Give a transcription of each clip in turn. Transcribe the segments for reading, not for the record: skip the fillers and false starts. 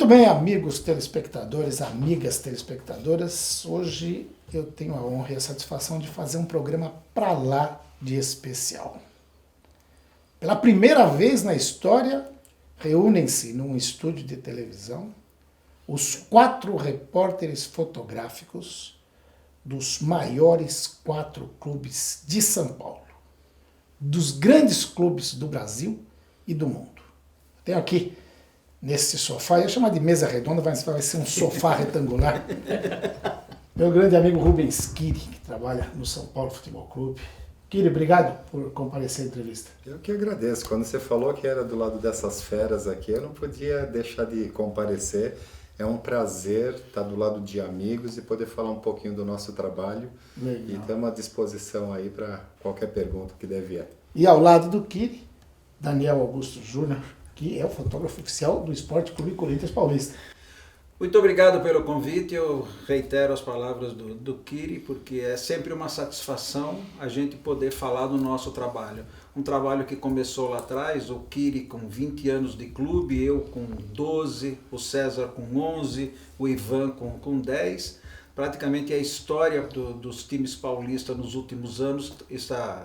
bem, amigos telespectadores, amigas telespectadoras, hoje eu tenho a honra e a satisfação de fazer um programa pra lá de especial. Pela primeira vez na história, reúnem-se num estúdio de televisão os 4 repórteres fotográficos dos maiores 4 clubes de São Paulo, dos grandes clubes do Brasil e do mundo. Tenho aqui, nesse sofá, eu ia chamar de mesa redonda, vai ser um sofá retangular, meu grande amigo Rubens Kiri, que trabalha no São Paulo Futebol Clube. Kiri, obrigado por comparecer à entrevista. Eu que agradeço. Quando você falou que era do lado dessas feras aqui, eu não podia deixar de comparecer. É um prazer estar do lado de amigos e poder falar um pouquinho do nosso trabalho. Legal. E estamos à disposição aí para qualquer pergunta que der vier. E ao lado do Kiri, Daniel Augusto Júnior, que é o fotógrafo oficial do Esporte Clube Corinthians Paulista. Muito obrigado pelo convite, eu reitero as palavras do Kiri, porque é sempre uma satisfação a gente poder falar do nosso trabalho. Um trabalho que começou lá atrás, o Kiri com 20 anos de clube, eu com 12, o César com 11, o Ivan com 10. Praticamente a história dos times paulistas nos últimos anos,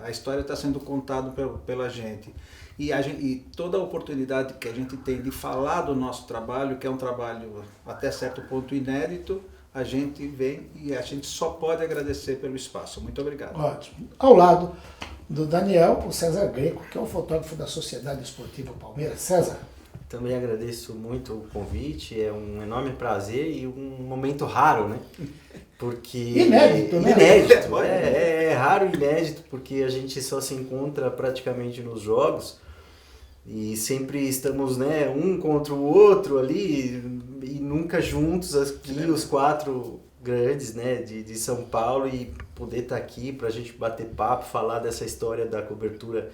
a história está sendo contada pela gente. E toda a oportunidade que a gente tem de falar do nosso trabalho, que é um trabalho até certo ponto inédito, a gente vem e a gente só pode agradecer pelo espaço. Muito obrigado. Ótimo. Ao lado do Daniel, o César Greco, que é o fotógrafo da Sociedade Esportiva Palmeiras. César. Também agradeço muito o convite, é um enorme prazer e um momento raro, né? Porque... Inédito, né? Inédito, é raro e inédito, porque a gente só se encontra praticamente nos jogos e sempre estamos, né, um contra o outro ali e nunca juntos aqui, os 4 grandes, né, de São Paulo, e poder estar aqui para a gente bater papo, falar dessa história da cobertura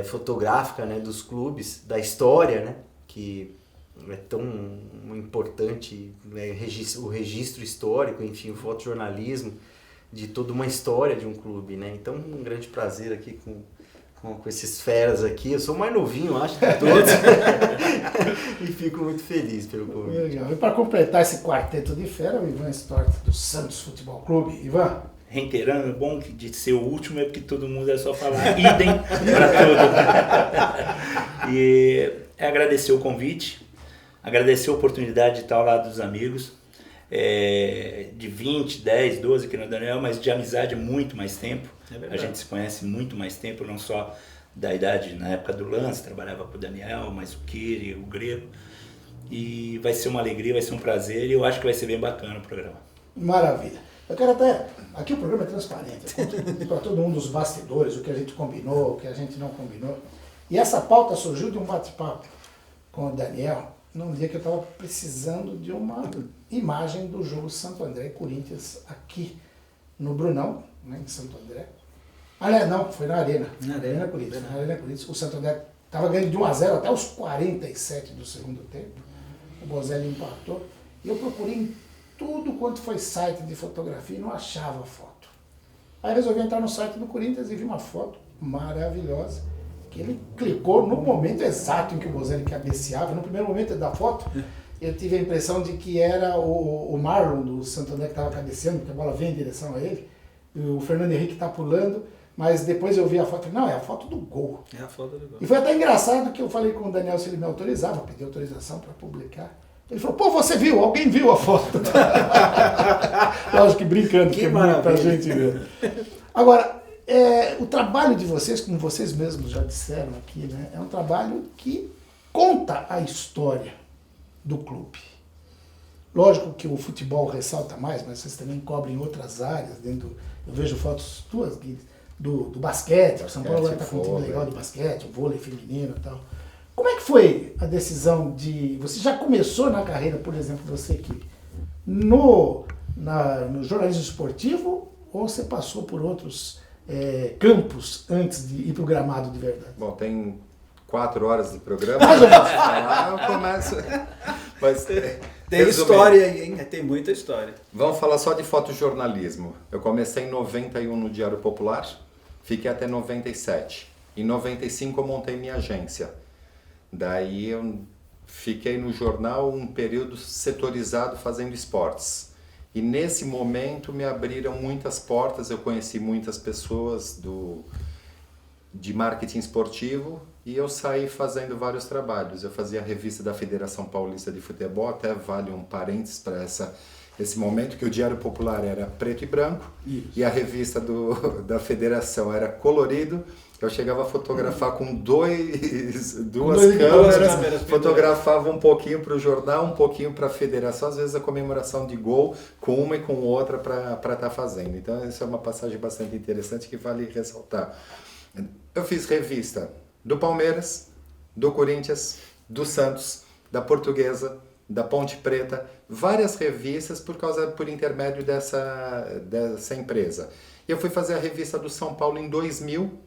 fotográfica, né, dos clubes, da história, né, que é tão importante, né, o registro histórico, enfim, o fotojornalismo de toda uma história de um clube, né? Então, um grande prazer aqui com esses feras aqui. Eu sou o mais novinho, acho, de todos. E fico muito feliz pelo convite. Legal. E para completar esse quarteto de fera, o Ivan Stort, do Santos Futebol Clube. Ivan? Reiterando, o bom de ser o último é porque todo mundo é só falar idem para tudo. E agradecer o convite, agradecer a oportunidade de estar ao lado dos amigos, de 20, 10, 12 aqui no Daniel, mas de amizade muito mais tempo. A gente se conhece muito mais tempo, não só da idade, na época do Lance, trabalhava com o Daniel, mas o Kiri, o Greco. E vai ser uma alegria, vai ser um prazer e eu acho que vai ser bem bacana o programa. Maravilha. Eu quero até... Aqui o programa é transparente, eu conto para todo mundo os bastidores, o que a gente combinou, o que a gente não combinou. E essa pauta surgiu de um bate-papo com o Daniel, num dia que eu estava precisando de uma imagem do jogo Santo André e Corinthians aqui no Brunão, né, em Santo André. Aliás, não, foi na Arena. Na Arena Corinthians. O Santo André estava ganhando de 1-0 até os 47 do segundo tempo. O Bozelli empatou. E eu procurei em tudo quanto foi site de fotografia e não achava foto. Aí resolvi entrar no site do Corinthians e vi uma foto maravilhosa, que ele clicou no momento exato em que o Bozelli cabeceava. No primeiro momento da foto, eu tive a impressão de que era o Marlon do Santo André que estava cabeceando, porque a bola vem em direção a ele. E o Fernando Henrique está pulando, mas depois eu vi a foto, não, é a foto do gol. É a foto do gol. E foi até engraçado que eu falei com o Daniel se ele me autorizava, pedi autorização para publicar. Ele falou, pô, você viu? Alguém viu a foto? Lógico que brincando, que é muita gente vendo. Agora, o trabalho de vocês, como vocês mesmos já disseram aqui, né, é um trabalho que conta a história do clube. Lógico que o futebol ressalta mais, mas vocês também cobrem outras áreas. Eu vejo fotos tuas, Gui, do basquete. O São Paulo agora está com um time legal de basquete, o vôlei feminino e tal. Como é que foi a decisão de... Você já começou na carreira, por exemplo, você aqui, no jornalismo esportivo, ou você passou por outros campos antes de ir para o gramado de verdade? Bom, tem 4 horas de programa. Eu começo... Mas, tem história aí, hein? Tem muita história. Vamos falar só de fotojornalismo. Eu comecei em 91 no Diário Popular, fiquei até 97. Em 95 eu montei minha agência. Daí eu fiquei no jornal um período setorizado fazendo esportes. E nesse momento me abriram muitas portas, eu conheci muitas pessoas de marketing esportivo e eu saí fazendo vários trabalhos. Eu fazia a revista da Federação Paulista de Futebol, até vale um parênteses para esse momento, que o Diário Popular era preto e branco. Isso. E a revista da Federação era colorido. Eu chegava a fotografar com duas câmeras, fotografava um pouquinho para o jornal, um pouquinho para a federação, às vezes a comemoração de gol com uma e com outra para estar fazendo. Então essa é uma passagem bastante interessante que vale ressaltar. Eu fiz revista do Palmeiras, do Corinthians, do Santos, da Portuguesa, da Ponte Preta, várias revistas por intermédio dessa empresa. Eu fui fazer a revista do São Paulo em 2000.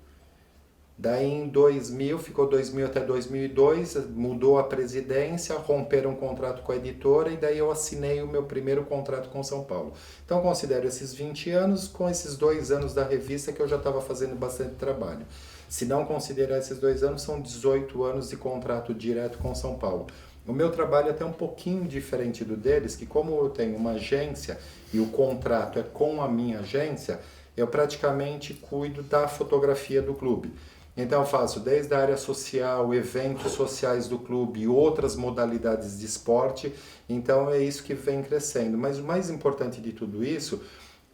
Daí em 2000, ficou 2000 até 2002, mudou a presidência, romperam um contrato com a editora e daí eu assinei o meu primeiro contrato com São Paulo. Então considero esses 20 anos com esses 2 anos da revista que eu já estava fazendo bastante trabalho. Se não considerar esses 2 anos, são 18 anos de contrato direto com São Paulo. O meu trabalho é até um pouquinho diferente do deles, que como eu tenho uma agência e o contrato é com a minha agência, eu praticamente cuido da fotografia do clube. Então eu faço desde a área social, eventos sociais do clube e outras modalidades de esporte, então é isso que vem crescendo. Mas o mais importante de tudo isso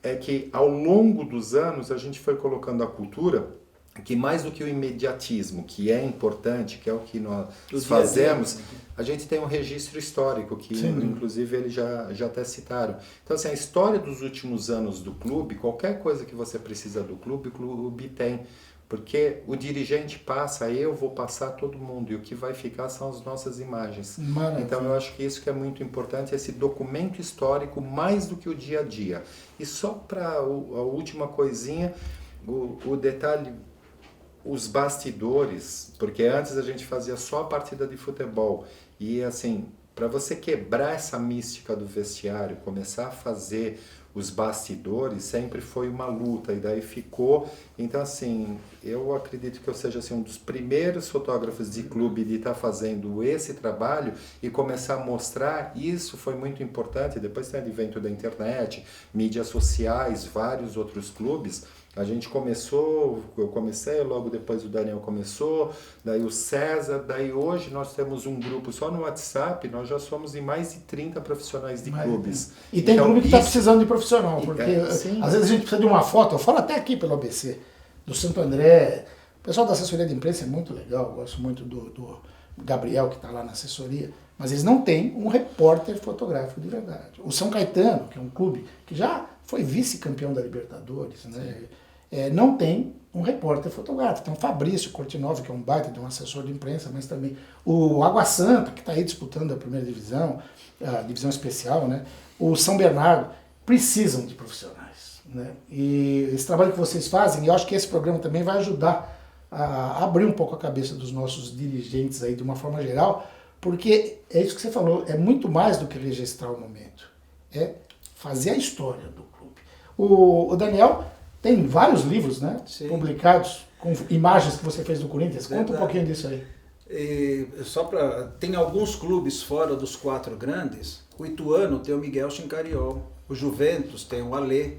é que ao longo dos anos a gente foi colocando a cultura, que mais do que o imediatismo, que é importante, que é o que nós fazemos, a gente tem um registro histórico, que inclusive eles já até citaram. Então assim, a história dos últimos anos do clube, qualquer coisa que você precisa do clube, o clube tem. Porque o dirigente passa, eu vou passar todo mundo, e o que vai ficar são as nossas imagens. Maravilha. Então eu acho que isso que é muito importante, esse documento histórico mais do que o dia a dia. E só para a última coisinha, o detalhe, os bastidores, porque antes a gente fazia só a partida de futebol, e assim, para você quebrar essa mística do vestiário, começar a fazer os bastidores, sempre foi uma luta, e daí ficou. Então assim, eu acredito que eu seja assim, um dos primeiros fotógrafos de clube de estar fazendo esse trabalho e começar a mostrar. Isso foi muito importante. Depois tem o advento da internet, mídias sociais, vários outros clubes. A gente começou, eu comecei, logo depois o Daniel começou, daí o César, daí hoje nós temos um grupo só no WhatsApp, nós já somos em mais de 30 profissionais de clubes. E tem clube que está precisando de profissional, porque às vezes a gente precisa de uma foto, eu falo até aqui pelo ABC, do Santo André, o pessoal da assessoria de imprensa é muito legal, eu gosto muito do Gabriel que está lá na assessoria, mas eles não têm um repórter fotográfico de verdade. O São Caetano, que é um clube que já foi vice-campeão da Libertadores, né? Não tem um repórter fotográfico. Então, Fabrício Cortinov, que é um baita de um assessor de imprensa, mas também o Água Santa, que está aí disputando a primeira divisão, a divisão especial, né? O São Bernardo, precisam de profissionais, né? E esse trabalho que vocês fazem, e eu acho que esse programa também vai ajudar a abrir um pouco a cabeça dos nossos dirigentes aí de uma forma geral, porque é isso que você falou, é muito mais do que registrar o momento, é fazer a história do clube. O Daniel tem vários livros, né, publicados com imagens que você fez do Corinthians. Conta um pouquinho disso aí. Tem alguns clubes fora dos 4 grandes. O Ituano tem o Miguel Chincariol, o Juventus tem o Alê.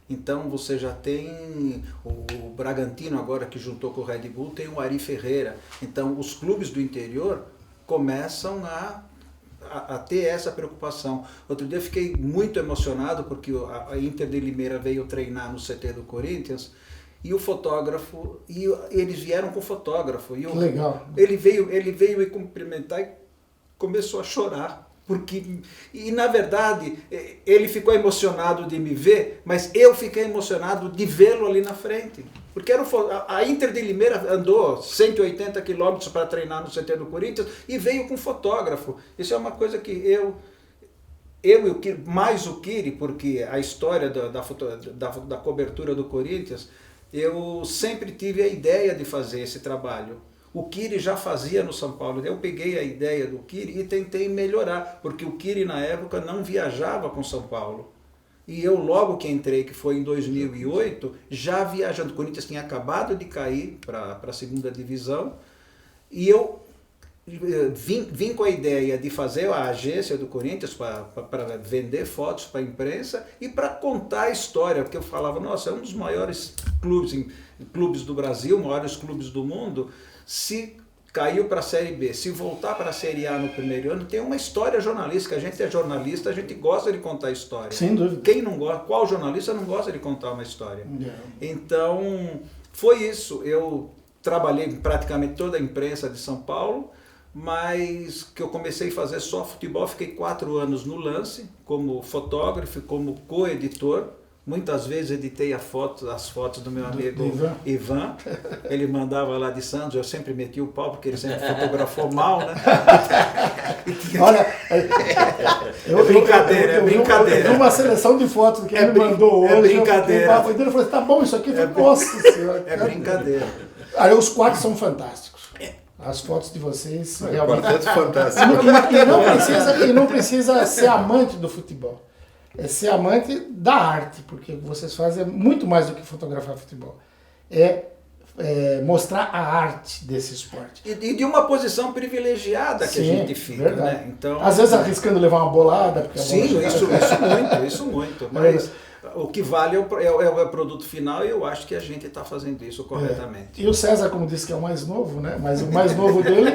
Então você já tem o Bragantino agora que juntou com o Red Bull, tem o Ari Ferreira. Então os clubes do interior começam a ter essa preocupação. Outro dia eu fiquei muito emocionado porque a Inter de Limeira veio treinar no CT do Corinthians e o fotógrafo, e eles vieram com o fotógrafo. Que legal. Ele veio me cumprimentar e começou a chorar. E na verdade ele ficou emocionado de me ver, mas eu fiquei emocionado de vê-lo ali na frente. Porque a Inter de Limeira andou 180 quilômetros para treinar no CT do Corinthians e veio com fotógrafo. Isso é uma coisa que eu e o Kiri, mais o Kiri, porque a história da cobertura do Corinthians, eu sempre tive a ideia de fazer esse trabalho. O Kiri já fazia no São Paulo, eu peguei a ideia do Kiri e tentei melhorar, porque o Kiri na época não viajava com São Paulo. E eu logo que entrei, que foi em 2008, já viajando, o Corinthians tinha acabado de cair para a segunda divisão, e eu vim com a ideia de fazer a agência do Corinthians para vender fotos para a imprensa e para contar a história, porque eu falava, nossa, é um dos maiores clubes do Brasil, maiores clubes do mundo, se caiu para a Série B, se voltar para a Série A no primeiro ano, tem uma história jornalística, a gente é jornalista, a gente gosta de contar história. Sem dúvida. Quem não gosta, qual jornalista não gosta de contar uma história? Então, foi isso, eu trabalhei em praticamente toda a imprensa de São Paulo, mas que eu comecei a fazer só futebol, fiquei 4 anos no Lance, como fotógrafo, como co-editor. Muitas vezes editei as fotos do meu amigo Ivan. Ele mandava lá de Santos, eu sempre meti o pau, porque ele sempre fotografou mal, né? Olha, é brincadeira. Eu vi uma seleção de fotos que ele me mandou hoje. É brincadeira. Ele falou, tá bom isso aqui? Eu falei, nossa senhora. É brincadeira. Aí os quadros são fantásticos. As fotos de vocês realmente... Quarteto fantástico. E não precisa ser amante do futebol. É ser amante da arte, porque o que vocês fazem é muito mais do que fotografar futebol. É mostrar a arte desse esporte. E de uma posição privilegiada que a gente fica, verdade. Né? Então, às vezes arriscando levar uma bolada. Porque isso muito. Mas o que vale é o produto final e eu acho que a gente está fazendo isso corretamente. E o César, como disse que é o mais novo, né? Mas o mais novo dele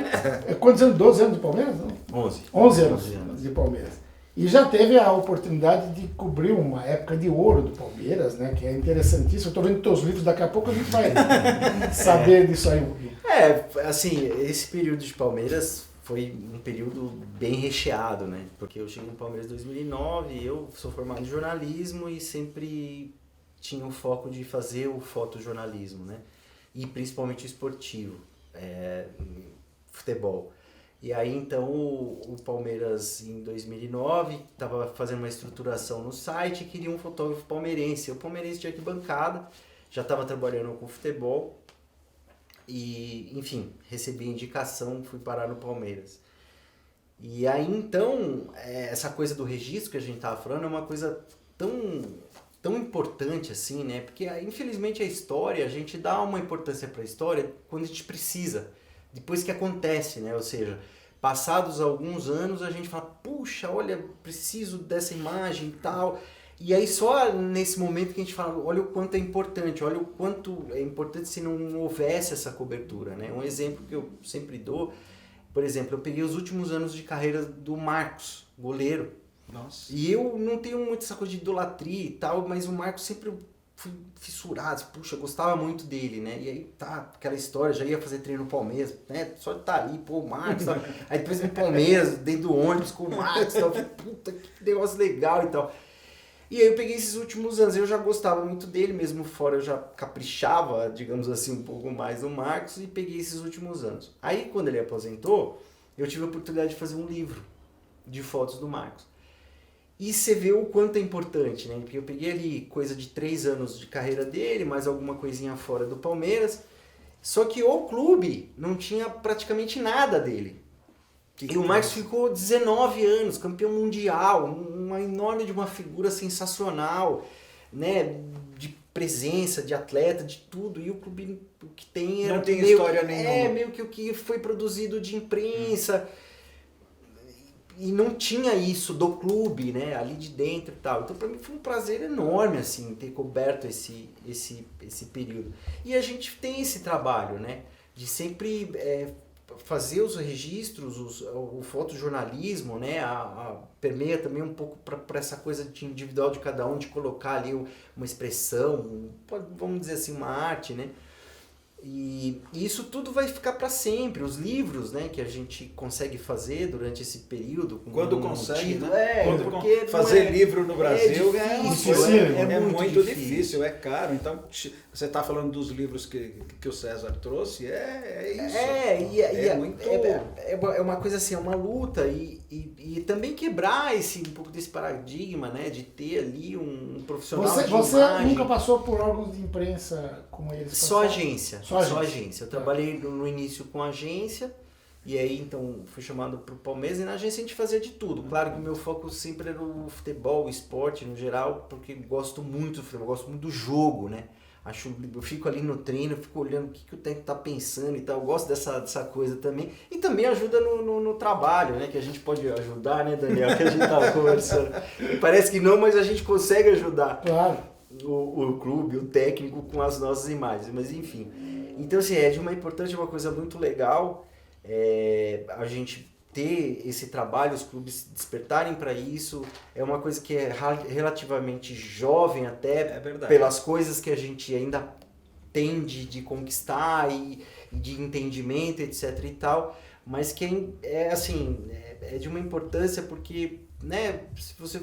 é quantos anos? 12 anos de Palmeiras? Não? 11 anos de Palmeiras. E já teve a oportunidade de cobrir uma época de ouro do Palmeiras, né? Que é interessantíssimo. Eu estou vendo teus livros, daqui a pouco a gente vai saber disso aí um pouquinho. Assim, esse período de Palmeiras foi um período bem recheado, né? Porque eu cheguei no Palmeiras em 2009, eu sou formado em jornalismo e sempre tinha o foco de fazer o fotojornalismo, né? E principalmente o esportivo, futebol. E aí, então, o Palmeiras, em 2009, estava fazendo uma estruturação no site e queria um fotógrafo palmeirense. O palmeirense de arquibancada, já estava trabalhando com futebol e, enfim, recebi indicação, fui parar no Palmeiras. E aí, então, essa coisa do registro que a gente estava falando é uma coisa tão importante assim, né? Porque, infelizmente, a história, a gente dá uma importância para a história quando a gente precisa. Depois que acontece, né? Ou seja, passados alguns anos a gente fala, puxa, olha, preciso dessa imagem e tal. E aí só nesse momento que a gente fala, olha o quanto é importante, olha o quanto é importante se não houvesse essa cobertura, né? Um exemplo que eu sempre dou, por exemplo, eu peguei os últimos anos de carreira do Marcos, goleiro. Nossa. E eu não tenho muito essa coisa de idolatria e tal, mas o Marcos sempre... fui fissurado, puxa, gostava muito dele, né? E aí tá, aquela história, já ia fazer treino no Palmeiras, né? Só de tá ali, pô, o Marcos, tá? Aí depois no Palmeiras, dentro do ônibus com o Marcos, tal. Eu falei, puta, que negócio legal e tal. E aí eu peguei esses últimos anos, eu já gostava muito dele, mesmo fora eu já caprichava, digamos assim, um pouco mais do Marcos, e peguei esses últimos anos. Aí quando ele aposentou, eu tive a oportunidade de fazer um livro de fotos do Marcos. E você vê o quanto é importante, né? Porque eu peguei ali coisa de 3 anos de carreira dele, mais alguma coisinha fora do Palmeiras. Só que o clube não tinha praticamente nada dele. E o Marcos ficou 19 anos, campeão mundial, uma enorme de uma figura sensacional, né? De presença, de atleta, de tudo. E o clube o que tem era não tem meio, história nenhuma. meio que o que foi produzido de imprensa. E não tinha isso do clube, né, ali de dentro e tal. Então, para mim foi um prazer enorme, assim, ter coberto esse período. E a gente tem esse trabalho, né, de sempre fazer os registros, o fotojornalismo, né, permeia também um pouco para essa coisa de individual de cada um, de colocar ali uma expressão, vamos dizer assim, uma arte, né. E isso tudo vai ficar para sempre. Os livros, né, que a gente consegue fazer durante esse período. Quando consegue, título, né? porque fazer livro no Brasil é muito difícil, é caro. Então, você está falando dos livros que o César trouxe, é isso. É uma coisa assim, é uma luta e também quebrar um pouco desse paradigma, né, de ter ali um profissional Você imagem. nunca passou por órgãos de imprensa como eles? Só agência. Só agência. Eu trabalhei no início com agência, e aí então fui chamado para o Palmeiras, e na agência a gente fazia de tudo. Claro que o meu foco sempre era o futebol, o esporte no geral, porque gosto muito do futebol, gosto muito do jogo, né? Eu fico ali no treino, fico olhando o que o técnico tá pensando e tal. Eu gosto dessa coisa também. E também ajuda no trabalho, né? Que a gente pode ajudar, né, Daniel? Que a gente tava conversando. E parece que não, mas a gente consegue ajudar. Claro. O clube, o técnico com as nossas imagens. Mas enfim. Então, assim, é de uma importância, uma coisa muito legal a gente ter esse trabalho, os clubes despertarem para isso. É uma coisa que é relativamente jovem até, pelas coisas que a gente ainda tem de conquistar e de entendimento, etc e tal, mas que é de uma importância porque, né, se você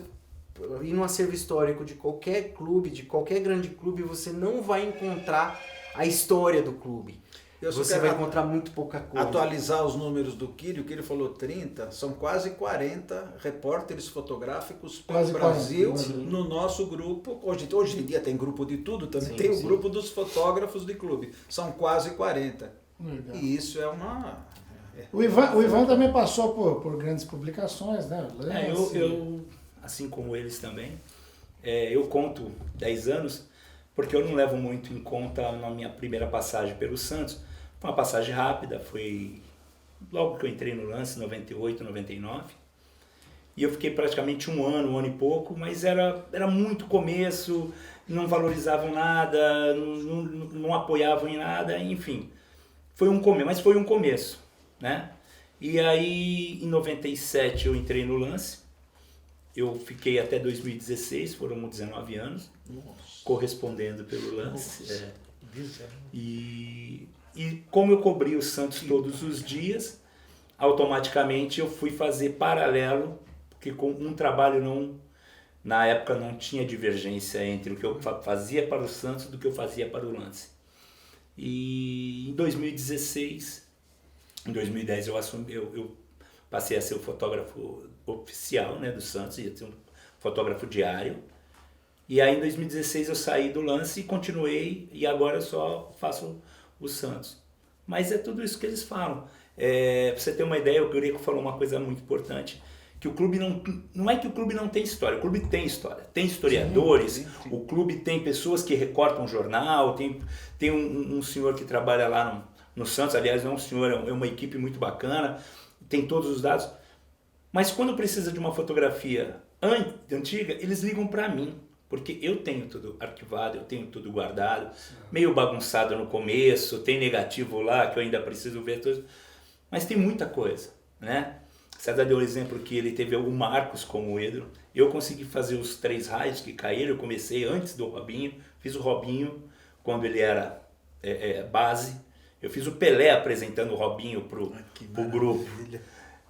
ir num acervo histórico de qualquer clube, de qualquer grande clube, você não vai encontrar a história do clube. Você vai encontrar muito pouca coisa. Atualizar os números do Kiri, o Kiri falou 30, são quase 40 repórteres fotográficos pelo Quase Brasil 40, no nosso grupo. Hoje em dia tem grupo de tudo, também tem o grupo dos fotógrafos de clube. São quase 40. Legal. E isso é uma... O Ivan também passou por grandes publicações, né? Eu, assim como eles também, eu conto 10 anos, porque eu não levo muito em conta na minha primeira passagem pelo Santos. Foi uma passagem rápida, foi logo que eu entrei no Lance, 98, 99. E eu fiquei praticamente um ano e pouco, mas era muito começo, não valorizavam nada, não apoiavam em nada, enfim. Foi um começo, mas foi um começo, né? E aí, em 97, eu entrei no Lance. Eu fiquei até 2016, foram 19 anos, correspondendo pelo Lance. E como eu cobri o Santos todos os dias, automaticamente eu fui fazer paralelo, porque com um trabalho na época não tinha divergência entre o que eu fazia para o Santos do que eu fazia para o Lance. E em 2016, em 2010 eu passei a ser o fotógrafo oficial, né, do Santos, ia ser um fotógrafo diário. E aí em 2016 eu saí do Lance e continuei, e agora eu só faço o Santos. Mas é tudo isso que eles falam. Pra você ter uma ideia, o Greco falou uma coisa muito importante, que o clube não é que o clube não tem história, o clube tem história, tem historiadores, sim. O clube tem pessoas que recortam jornal, tem um senhor que trabalha lá no Santos, aliás é um senhor, é uma equipe muito bacana, tem todos os dados, mas quando precisa de uma fotografia antiga, eles ligam para mim. Porque eu tenho tudo arquivado, eu tenho tudo guardado, meio bagunçado no começo, tem negativo lá que eu ainda preciso ver tudo, mas tem muita coisa, né? César deu o exemplo que ele teve o Marcos como o Edro, eu consegui fazer os 3 raios que caíram, eu comecei antes do Robinho, fiz o Robinho quando ele era base, eu fiz o Pelé apresentando o Robinho pro grupo.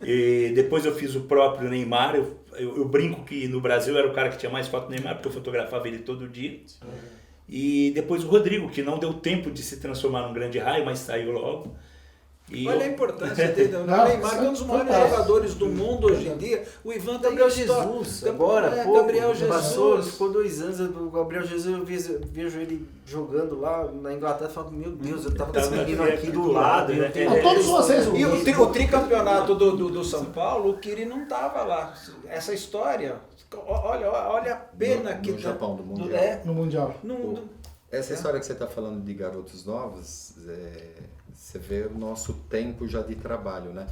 E depois eu fiz o próprio Neymar, eu brinco que no Brasil eu era o cara que tinha mais foto do Neymar, porque eu fotografava ele todo dia. E depois o Rodrigo, que não deu tempo de se transformar num grande raio, mas saiu logo. Olha a importância dele. O Neymar é um dos maiores jogadores do mundo hoje em dia. O Ivan tem Gabriel Jesus, agora, Gabriel Jesus. Passou, ficou 2 anos, o Gabriel Jesus, eu vejo ele jogando lá na Inglaterra e falo, meu Deus, eu tava com esse menino aqui do lado. Né? Todos vocês. E o tricampeonato do São Paulo, o Kiri não tava lá. Essa história, olha a pena que no Japão, do Mundial. No Mundial. Essa história que você está falando de garotos novos, você vê o nosso tempo já de trabalho, né?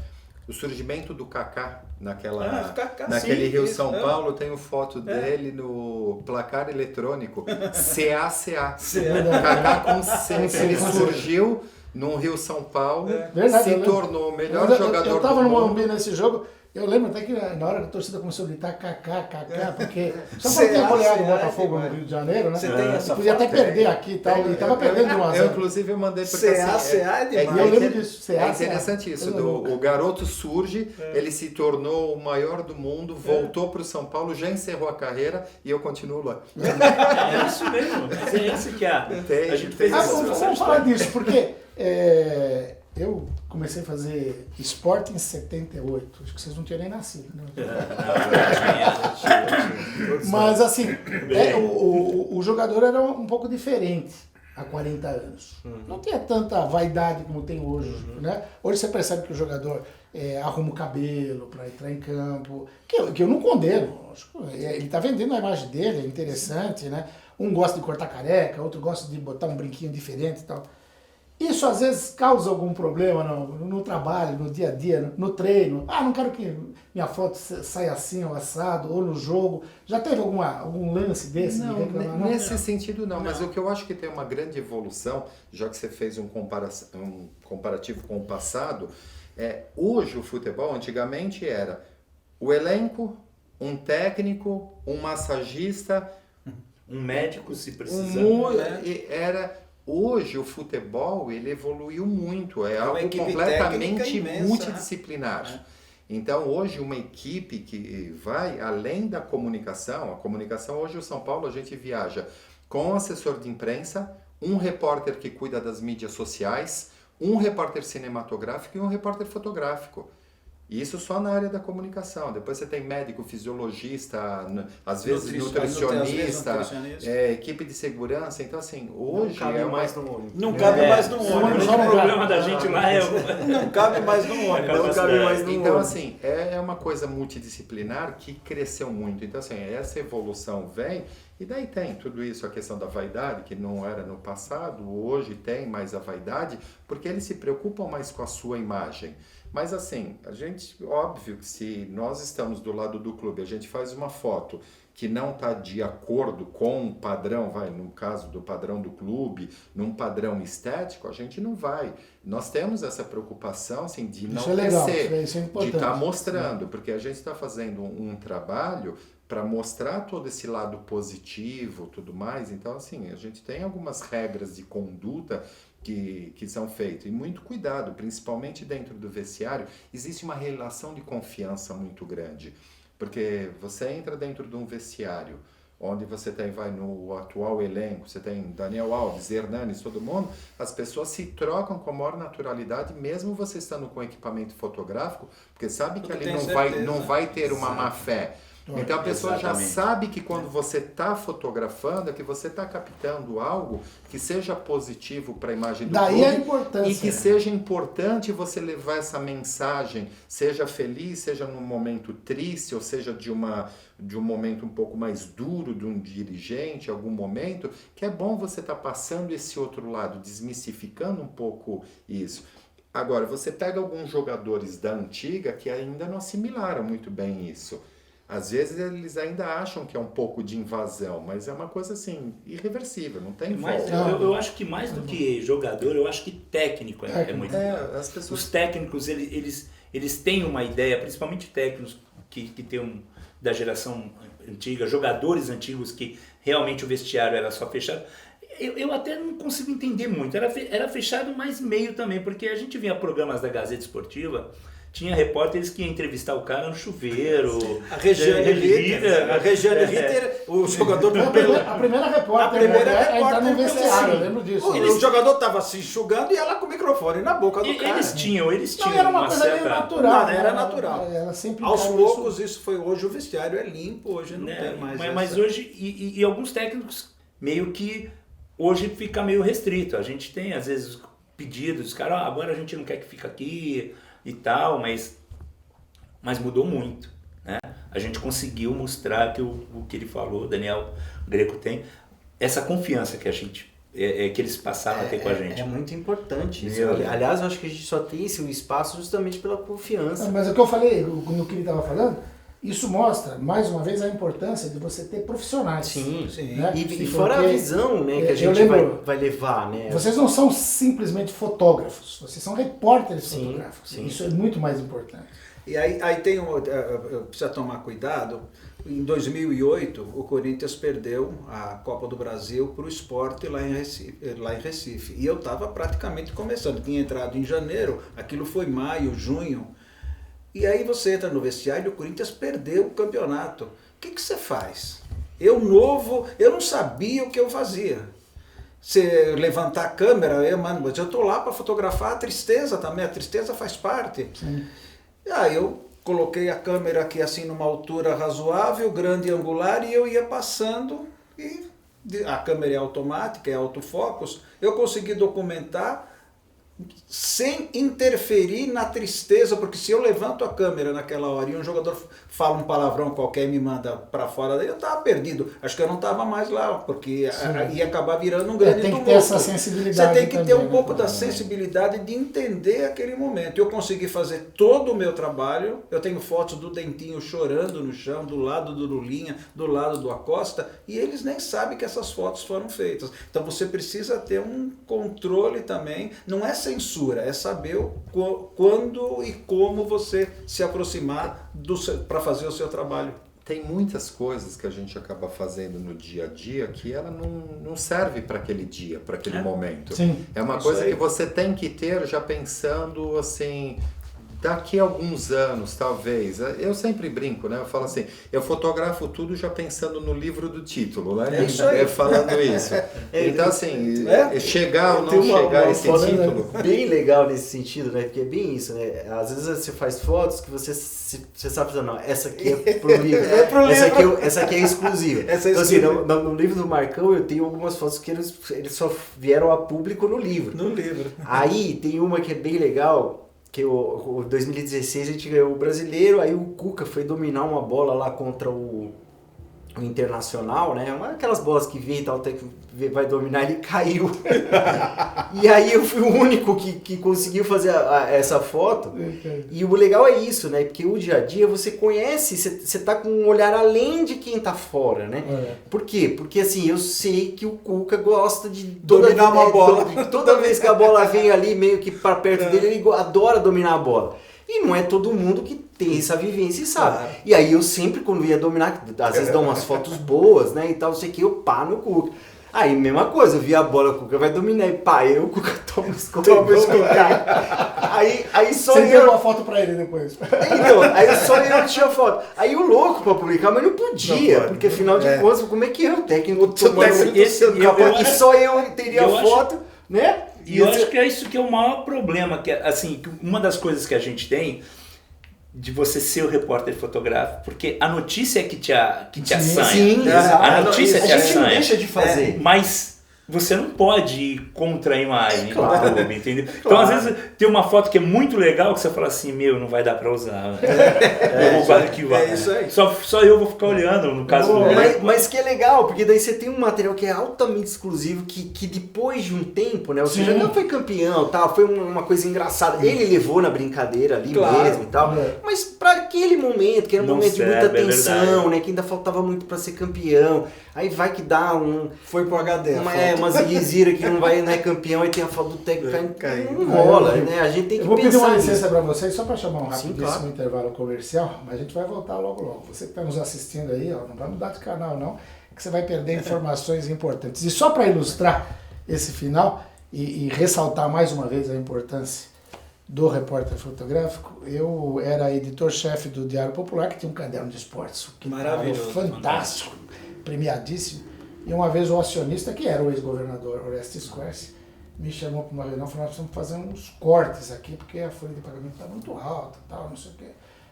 O surgimento do Kaká naquele Rio São Paulo, eu tenho foto dele no placar eletrônico CACA. Kaká com C. Ele surgiu no Rio São Paulo, se tornou o melhor jogador do mundo. Eu estava no Morumbi nesse jogo. Eu lembro até que na hora que a torcida começou a gritar Kaká, porque só para ter goleado o Botafogo no Rio de Janeiro, né? Você tem essa podia até perder aqui e tal, e estava perdendo de 1 a 0. Eu inclusive eu mandei porque CA é demais. Eu lembro disso, é interessante isso, o garoto surge, ele se tornou o maior do mundo, voltou para o São Paulo, já encerrou a carreira e eu continuo lá. É isso mesmo, é isso que a gente fez. Vamos falar disso, porque eu comecei a fazer esporte em 78. Acho que vocês não tinham nem nascido, né? Mas assim, o jogador era um pouco diferente há 40 anos. Não tinha tanta vaidade como tem hoje, né? Hoje você percebe que o jogador arruma o cabelo para entrar em campo, que eu não condeno. Ele está vendendo a imagem dele, é interessante, né? Um gosta de cortar careca, outro gosta de botar um brinquinho diferente e tal. Isso às vezes causa algum problema no trabalho, no dia a dia, no treino. Ah, não quero que minha foto saia assim ou assado, ou no jogo. Já teve algum lance desse? Não, Não? nesse sentido não, mas o que eu acho que tem uma grande evolução, já que você fez um comparativo com o passado, hoje o futebol, antigamente era o elenco, um técnico, um massagista, um médico se precisar. Hoje o futebol ele evoluiu muito, é algo equipe completamente imensa, multidisciplinar. né? Então hoje uma equipe que vai além da comunicação, a comunicação hoje o São Paulo a gente viaja com um assessor de imprensa, um repórter que cuida das mídias sociais, um repórter cinematográfico e um repórter fotográfico. Isso só na área da comunicação. Depois você tem médico, fisiologista, às vezes nutricionista, equipe de segurança. Então, assim, hoje... Não cabe mais no ônibus. Não cabe mais no ônibus. O problema da gente lá é... Não cabe mais no ônibus. Não cabe mais no Então, ônibus. assim, é uma coisa multidisciplinar que cresceu muito. Então, assim, essa evolução vem... E daí tem tudo isso, a questão da vaidade, que não era no passado, hoje tem mais a vaidade, porque eles se preocupam mais com a sua imagem. Mas assim, a gente, óbvio que se nós estamos do lado do clube, a gente faz uma foto que não está de acordo com o padrão, no caso do padrão do clube, num padrão estético, a gente não vai. Nós temos essa preocupação assim, de não isso de estar mostrando, porque a gente está fazendo um trabalho para mostrar todo esse lado positivo, tudo mais. Então, assim, a gente tem algumas regras de conduta que são feitas. E muito cuidado, principalmente dentro do vestiário, existe uma relação de confiança muito grande. Porque você entra dentro de um vestiário, onde você vai no atual elenco, você tem Daniel Alves, Hernanes, todo mundo, as pessoas se trocam com a maior naturalidade, mesmo você estando com equipamento fotográfico, porque sabe que ali não vai ter uma má fé. Então a pessoa já sabe que quando você está fotografando, é que você está captando algo que seja positivo para a imagem do clube. Daí a importância. E que seja importante você levar essa mensagem, seja feliz, seja num momento triste, ou seja de um momento um pouco mais duro de um dirigente, algum momento, que é bom você estar passando esse outro lado, desmistificando um pouco isso. Agora, você pega alguns jogadores da antiga que ainda não assimilaram muito bem isso. Às vezes eles ainda acham que é um pouco de invasão, mas é uma coisa assim, irreversível, não tem volta. Eu acho que mais do que jogador, eu acho que técnico é muito importante. As pessoas... Os técnicos, eles têm uma ideia, principalmente técnicos que tem da geração antiga, jogadores antigos que realmente o vestiário era só fechado. Eu até não consigo entender muito, era fechado mais meio também, porque a gente via programas da Gazeta Esportiva, tinha repórteres que iam entrevistar o cara no chuveiro. A Regiane Ritter, o jogador do Pelé. A primeira repórter a entrar no vestiário, eu lembro disso. O jogador estava se enxugando e ela com o microfone na boca do cara. Eles tinham Não, era uma coisa meio natural. Não, era natural. Ela sempre aos poucos isso foi hoje, o vestiário é limpo, hoje não tem mais. Mas hoje, e alguns técnicos meio que hoje fica meio restrito. A gente tem às vezes pedidos, cara, agora a gente não quer que fique aqui e tal, mas mudou muito, né? A gente conseguiu mostrar que o que ele falou, Daniel Greco tem, essa confiança que a gente, que eles passaram a ter com a gente. É muito importante isso. Aliás, eu acho que a gente só tem esse espaço justamente pela confiança. Mas o que eu falei, no que ele estava falando, isso mostra, mais uma vez, a importância de você ter profissionais. Sim. Né? E fora a visão, né, que a gente vai levar. Né? Vocês não são simplesmente fotógrafos, vocês são repórteres fotográficos. Sim. Isso é muito mais importante. E aí tem precisa tomar cuidado. Em 2008, o Corinthians perdeu a Copa do Brasil para o Sport lá em Recife. E eu estava praticamente começando, tinha entrado em janeiro, aquilo foi maio, junho. E aí você entra no vestiário e o Corinthians perdeu o campeonato. O que você faz? Eu novo, eu não sabia o que eu fazia. Você levantar a câmera, mas eu estou lá para fotografar a tristeza também, a tristeza faz parte. Sim. E aí eu coloquei a câmera aqui assim numa altura razoável, grande e angular, e eu ia passando, e a câmera é automática, é autofocus, eu consegui documentar sem interferir na tristeza, porque se eu levanto a câmera naquela hora e um jogador fala um palavrão qualquer e me manda para fora daí, eu estava perdido. Acho que eu não estava mais lá, porque ia acabar virando um grande tumulto. Tem que ter essa sensibilidade. Você tem que ter um também, pouco né? da sensibilidade de entender aquele momento. Eu consegui fazer todo o meu trabalho. Eu tenho fotos do Dentinho chorando no chão, do lado do Lulinha, do lado do Acosta, e eles nem sabem que essas fotos foram feitas. Então você precisa ter um controle também. Não é censura, é saber quando e como você se aproximar para fazer o seu trabalho. Tem muitas coisas que a gente acaba fazendo no dia a dia que ela não serve para aquele dia, para aquele momento. Sim. É uma Isso coisa aí. que você tem que ter já pensando assim, daqui a alguns anos, talvez. Eu sempre brinco, né? Eu falo assim, eu fotografo tudo já pensando no livro do título, né? É isso aí. Falando isso. Então, assim, chegar ou Tem não chegar a uma esse foto título... bem legal nesse sentido, né? Porque é bem isso, né? Às vezes você faz fotos que você sabe dizer, não, essa aqui é pro livro. Essa aqui é exclusiva. Essa é então, assim, exclusiva. no livro do Marcão, eu tenho algumas fotos que eles só vieram a público no livro. No livro. Aí tem uma que é bem legal, que o 2016 a gente ganhou o Brasileiro, aí o Cuca foi dominar uma bola lá contra o Internacional, né? Aquelas bolas que vem e tal, até que vai dominar, ele caiu. E aí eu fui o único que conseguiu fazer essa foto. E o legal é isso, né? Porque o dia a dia você conhece, você tá com um olhar além de quem tá fora, né? Por quê? Porque assim, eu sei que o Cuca gosta de Dominar uma bola. Toda vez que a bola vem ali meio que para perto dele, ele adora dominar a bola. E não é todo mundo que tem essa vivência e sabe. Claro. E aí eu sempre, quando ia dominar, às vezes dão umas fotos boas, né, e tal, não sei o que, eu pá no Cuca. Aí, mesma coisa, eu vi a bola, o Cuca vai dominar, e pá, eu o Cuca toma escorregão. Aí só Você deu eu... uma foto pra ele depois. Então, aí só eu tinha foto. Aí o louco pra publicar, mas não podia, porque afinal de contas, como é que é o técnico tomando e só eu teria eu foto, né? E eu acho que é isso que é o maior problema, que é, assim, que uma das coisas que a gente tem de você ser o repórter fotográfico, porque a notícia é que te assanha. Sim, a notícia te a gente não assanha. deixa de fazer. Mas você não pode ir contra a imagem Claro. do clube, entendeu? Então, às vezes, tem uma foto que é muito legal que você fala assim, não vai dar pra usar. Eu vou quase que vai. É isso aí. Só eu vou ficar olhando, no caso do... Mas que é legal, porque daí você tem um material que é altamente exclusivo, que depois de um tempo, né? Ou seja, não foi campeão, tal, foi uma coisa engraçada. Ele levou na brincadeira ali mesmo e tal. Mas pra aquele momento, que era um Não momento de muita serve, é tensão, verdade. né? Que ainda faltava muito pra ser campeão. Aí vai que dá Foi pro HD. uma ziguezira que não é campeão e tem a foto do técnico Caiu. não rola, né? A gente tem que Eu vou pedir uma pensar licença nisso. para vocês, só para chamar um Sim, rapidíssimo claro. intervalo comercial, mas a gente vai voltar logo logo. Você que está nos assistindo aí, ó, não vai mudar de canal não, que você vai perder informações importantes. E só para ilustrar esse final e ressaltar mais uma vez a importância do repórter fotográfico, eu era editor-chefe do Diário Popular, que tinha um caderno de esportes, que Maravilhoso, fantástico, premiadíssimo. E uma vez o acionista, que era o ex-governador Orestes Quercy, me chamou para uma reunião e falou, nós precisamos fazer uns cortes aqui, porque a folha de pagamento está muito alta, tal, não sei o quê.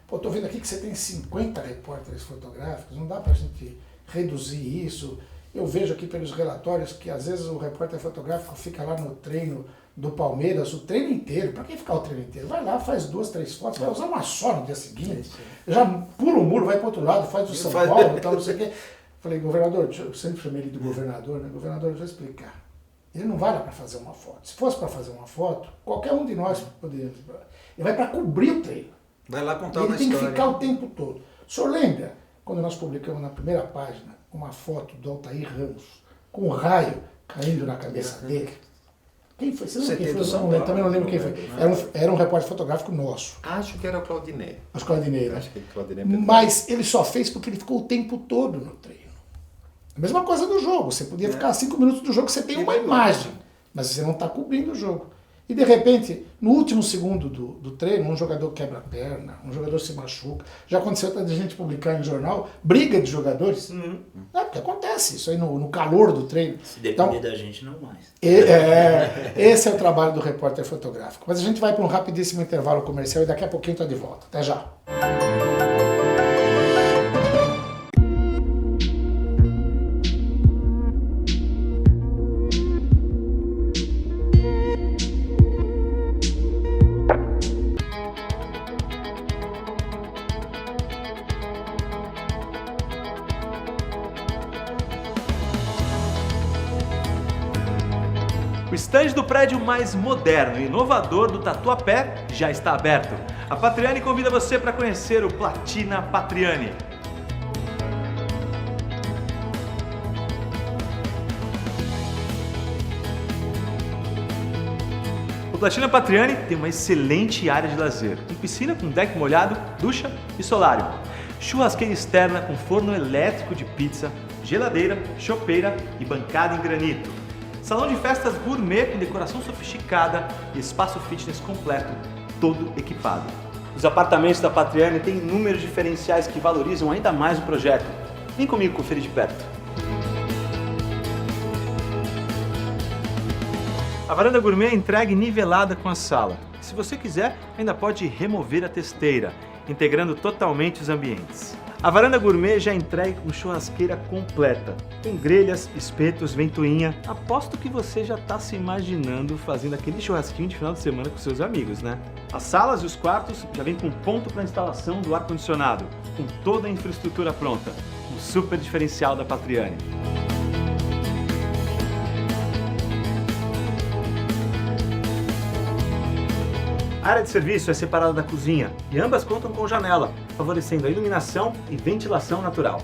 Pô, tô vendo aqui que você tem 50 repórteres fotográficos, não dá para a gente reduzir isso. Eu vejo aqui pelos relatórios que às vezes o repórter fotográfico fica lá no treino do Palmeiras, o treino inteiro. Para que ficar o treino inteiro? Vai lá, faz 2, 3 fotos, vai usar uma só no dia seguinte. Já pula o muro, vai para o outro lado, faz o São Paulo, tal, não sei o quê. Falei, governador, eu sempre chamei ele de governador, né? Governador, eu vou explicar. Ele não vai lá para fazer uma foto. Se fosse para fazer uma foto, qualquer um de nós poderia. Ele vai para cobrir o treino. Vai lá contar Ele uma tem história. que ficar o tempo todo. O senhor lembra quando nós publicamos na primeira página uma foto do Altair Ramos com um raio caindo na cabeça dele? Quem foi? Você lembra quem foi? São Não, Paulo. também não lembro quem foi. Era um repórter fotográfico nosso, Acho que era o Claudinei. as Claudineiras. Acho que Claudinei Pedro. Mas ele só fez porque ele ficou o tempo todo no treino. A mesma coisa do jogo. Você podia ficar 5 minutos do jogo, você tem uma imagem, mas você não está cobrindo o jogo. E de repente, no último segundo do treino, um jogador quebra a perna, um jogador se machuca. Já aconteceu até de gente publicar em jornal, briga de jogadores. Porque acontece isso aí no calor do treino. Se depender da gente, não mais. Esse é o trabalho do repórter fotográfico. Mas a gente vai para um rapidíssimo intervalo comercial e daqui a pouquinho está de volta. Até já. stand do prédio mais moderno e inovador do Tatuapé já está aberto. A Patriani convida você para conhecer o Platina Patriani. O Platina Patriani tem uma excelente área de lazer, com piscina com deck molhado, ducha e solário. Churrasqueira externa com forno elétrico de pizza, geladeira, chopeira e bancada em granito. Salão de festas gourmet com decoração sofisticada e espaço fitness completo, todo equipado. Os apartamentos da Patriani têm inúmeros diferenciais que valorizam ainda mais o projeto. Vem comigo conferir de perto. A varanda gourmet é entregue nivelada com a sala. Se você quiser, ainda pode remover a testeira, integrando totalmente os ambientes. A varanda gourmet já entregue com churrasqueira completa, com grelhas, espetos, ventoinha. Aposto que você já está se imaginando fazendo aquele churrasquinho de final de semana com seus amigos, né? As salas e os quartos já vêm com ponto para instalação do ar-condicionado, com toda a infraestrutura pronta. Um super diferencial da Patriani. A área de serviço é separada da cozinha e ambas contam com janela, favorecendo a iluminação e ventilação natural.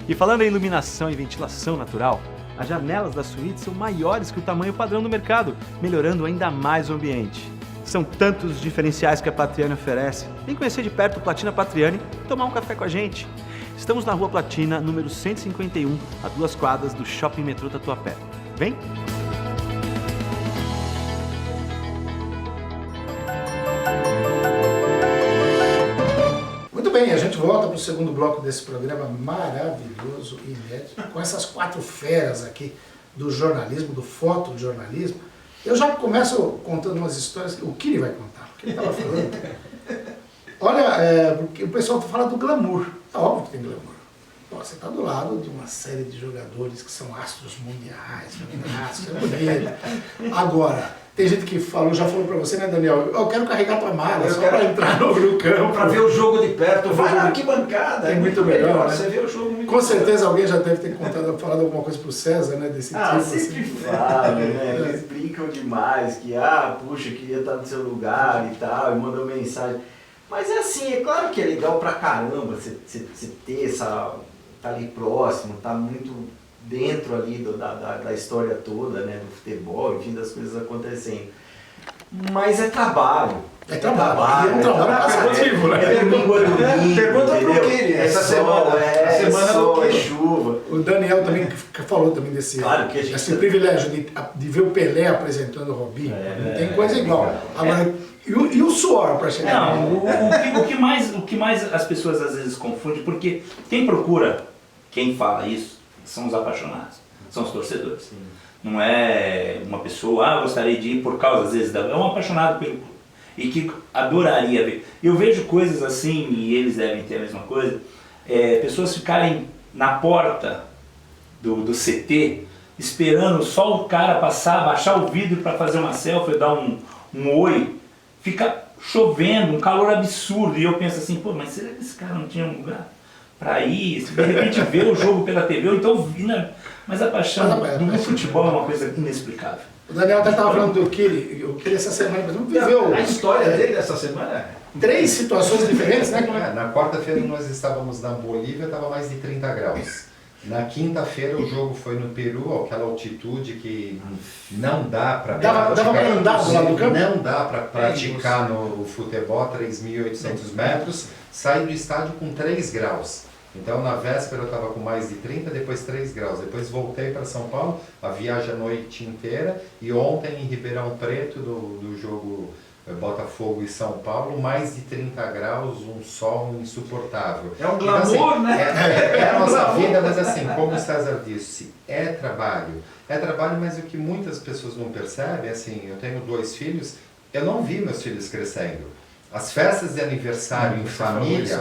E falando em iluminação e ventilação natural, as janelas da suíte são maiores que o tamanho padrão do mercado, melhorando ainda mais o ambiente. São tantos os diferenciais que a Patriani oferece. Vem conhecer de perto o Platina Patriani e tomar um café com a gente. Estamos na Rua Platina, número 151, a 2 quadras do Shopping Metrô Tatuapé. Vem! Bem, a gente volta para o segundo bloco desse programa maravilhoso e inédito, com essas 4 feras aqui do jornalismo, do fotojornalismo. Eu já começo contando umas histórias que o Kiri vai contar, porque ele estava falando. Olha, porque o pessoal fala do glamour. É óbvio que tem glamour. Pô, você está do lado de uma série de jogadores que são astros mundiais, astros, é bonito. Agora, tem gente que já falou pra você, né, Daniel? Eu quero carregar tua mala só para entrar no campo. Para ver o jogo de perto, vai na arquibancada. É muito melhor, né? Você vê o jogo muito Com certeza alguém já deve ter falado alguma coisa pro César, né? Desse tipo, sempre assim. falam, né? Eles brincam demais, que puxa, queria estar no seu lugar e tal, e mandam mensagem. Mas é assim, é claro que é legal pra caramba você ter essa... tá ali próximo, tá muito dentro ali da história toda, né, do futebol, enfim, das coisas acontecendo. Mas é trabalho. É trabalho cansativo, né? Pergunta pro Kiri, essa semana. É semana sol, é chuva. O Daniel também falou também desse privilégio de ver o Pelé apresentando o Robinho. Não tem coisa igual. Agora, e o suor para chegar? Não, o que mais as pessoas às vezes confundem, porque quem fala isso, são os apaixonados, são os torcedores. Sim. Não é uma pessoa, gostaria de ir por causa, às vezes, é um apaixonado pelo clube e que adoraria ver. Eu vejo coisas assim, e eles devem ter a mesma coisa, pessoas ficarem na porta do CT, esperando só o cara passar, baixar o vidro para fazer uma selfie, dar um oi, fica chovendo, um calor absurdo, e eu penso assim, pô, mas será que esse cara não tinha um lugar para ir, de repente ver o jogo pela TV, ou então mas a paixão do futebol é uma coisa inexplicável. O Daniel até estava falando do Kiri, o Kiri essa semana, mas não viveu... A história dele dessa semana 3 situações diferentes, né? Na quarta-feira nós estávamos na Bolívia, estava mais de 30 graus. Na quinta-feira o jogo foi no Peru, aquela altitude que não dá para dava para andar do lado do campo? Não dá para praticar no futebol, 3.800 metros, saí do estádio com 3 graus. Então na véspera eu estava com mais de 30, depois 3 graus. Depois voltei para São Paulo, a viagem a noite inteira, e ontem em Ribeirão Preto, do jogo Botafogo e São Paulo, mais de 30 graus, um sol insuportável. É um glamour, então, assim, né? É a nossa vida, mas assim, como o César disse, é trabalho. É trabalho, mas o que muitas pessoas não percebem, assim, eu tenho 2 filhos, eu não vi meus filhos crescendo. As festas de aniversário em família,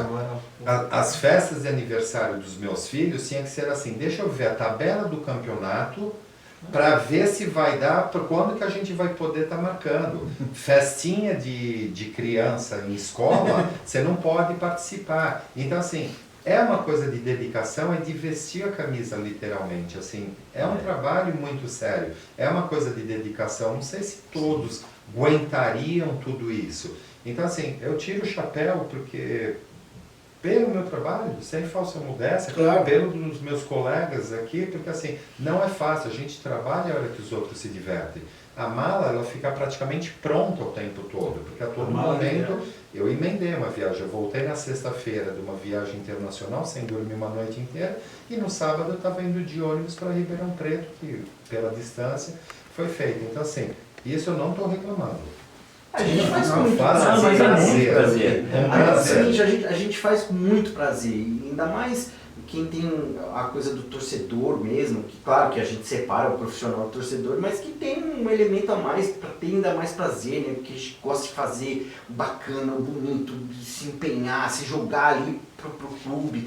as festas de aniversário dos meus filhos tinha que ser assim, deixa eu ver a tabela do campeonato, para ver se vai dar, para quando que a gente vai poder estar marcando. Festinha de criança em escola, você não pode participar. Então assim, é uma coisa de dedicação, é de vestir a camisa literalmente, assim, é um trabalho muito sério, é uma coisa de dedicação, não sei se todos aguentariam tudo isso. Então assim, eu tiro o chapéu porque, pelo meu trabalho, sem falsa modéstia, Claro. pelos meus colegas aqui, porque assim, não é fácil, a gente trabalha a hora que os outros se divertem. A mala, ela fica praticamente pronta o tempo todo, porque a todo momento eu emendei uma viagem. Eu voltei na sexta-feira de uma viagem internacional, sem dormir uma noite inteira, e no sábado eu estava indo de ônibus para Ribeirão Preto, que pela distância foi feito. Então assim, isso eu não estou reclamando. A gente faz Não, muito faz, prazer. mas é muito prazer. É um prazer. Assim, a gente faz com muito prazer. E ainda mais quem tem a coisa do torcedor mesmo, que claro que a gente separa o profissional do torcedor, mas que tem um elemento a mais para ter ainda mais prazer, né? Porque a gente gosta de fazer o bacana, o bonito, de se empenhar, se jogar ali pro clube.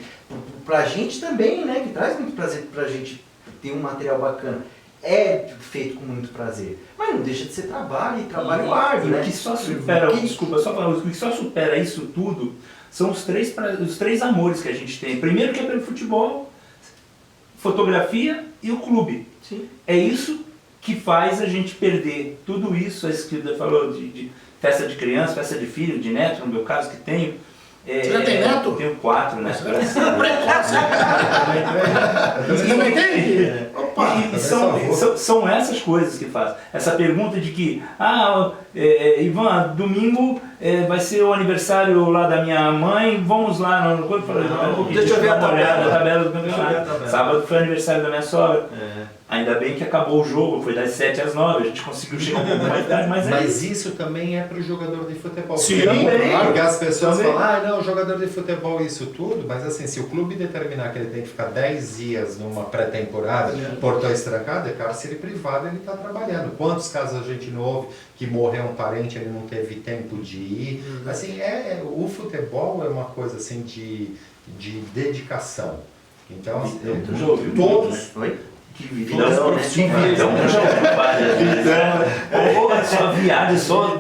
Pra gente também, né? Que traz muito prazer pra gente ter um material bacana. É feito com muito prazer. Mas não deixa de ser trabalho, e trabalho árduo, né? O que só supera, desculpa, só falar, o que só supera isso tudo são os três amores que a gente tem. Primeiro que é pelo futebol, fotografia e o clube. Sim. É isso que faz a gente perder tudo isso, a escrita falou de festa de criança, festa de filho, de neto, no meu caso que tenho. Você já tem neto? Tenho 4, né? Você também tem? Opa! E são essas coisas que fazem. Essa pergunta de que, Ivan, domingo vai ser o aniversário lá da minha mãe, vamos lá no quando falei, deixa eu ver a tabela do campeonato. Sábado foi aniversário da minha sogra. Ainda bem que acabou o jogo, foi das 7 às 9, a gente conseguiu chegar um pouco mais tarde, Mas isso também é para o jogador de futebol. Sim, também. Porque as pessoas Também. falam, não, jogador de futebol isso tudo, mas assim, se o clube determinar que ele tem que ficar 10 dias numa pré-temporada, portões trancados, é cárcere privado, ele está trabalhando. Quantos casos a gente não ouve que morreu um parente, ele não teve tempo de ir? Assim, o futebol é uma coisa assim de dedicação. Então, já ouviu? todos... Oi? Que vida, Vidão, né? né? Vidão, já ouviu várias vezes. Ou só viagem, Só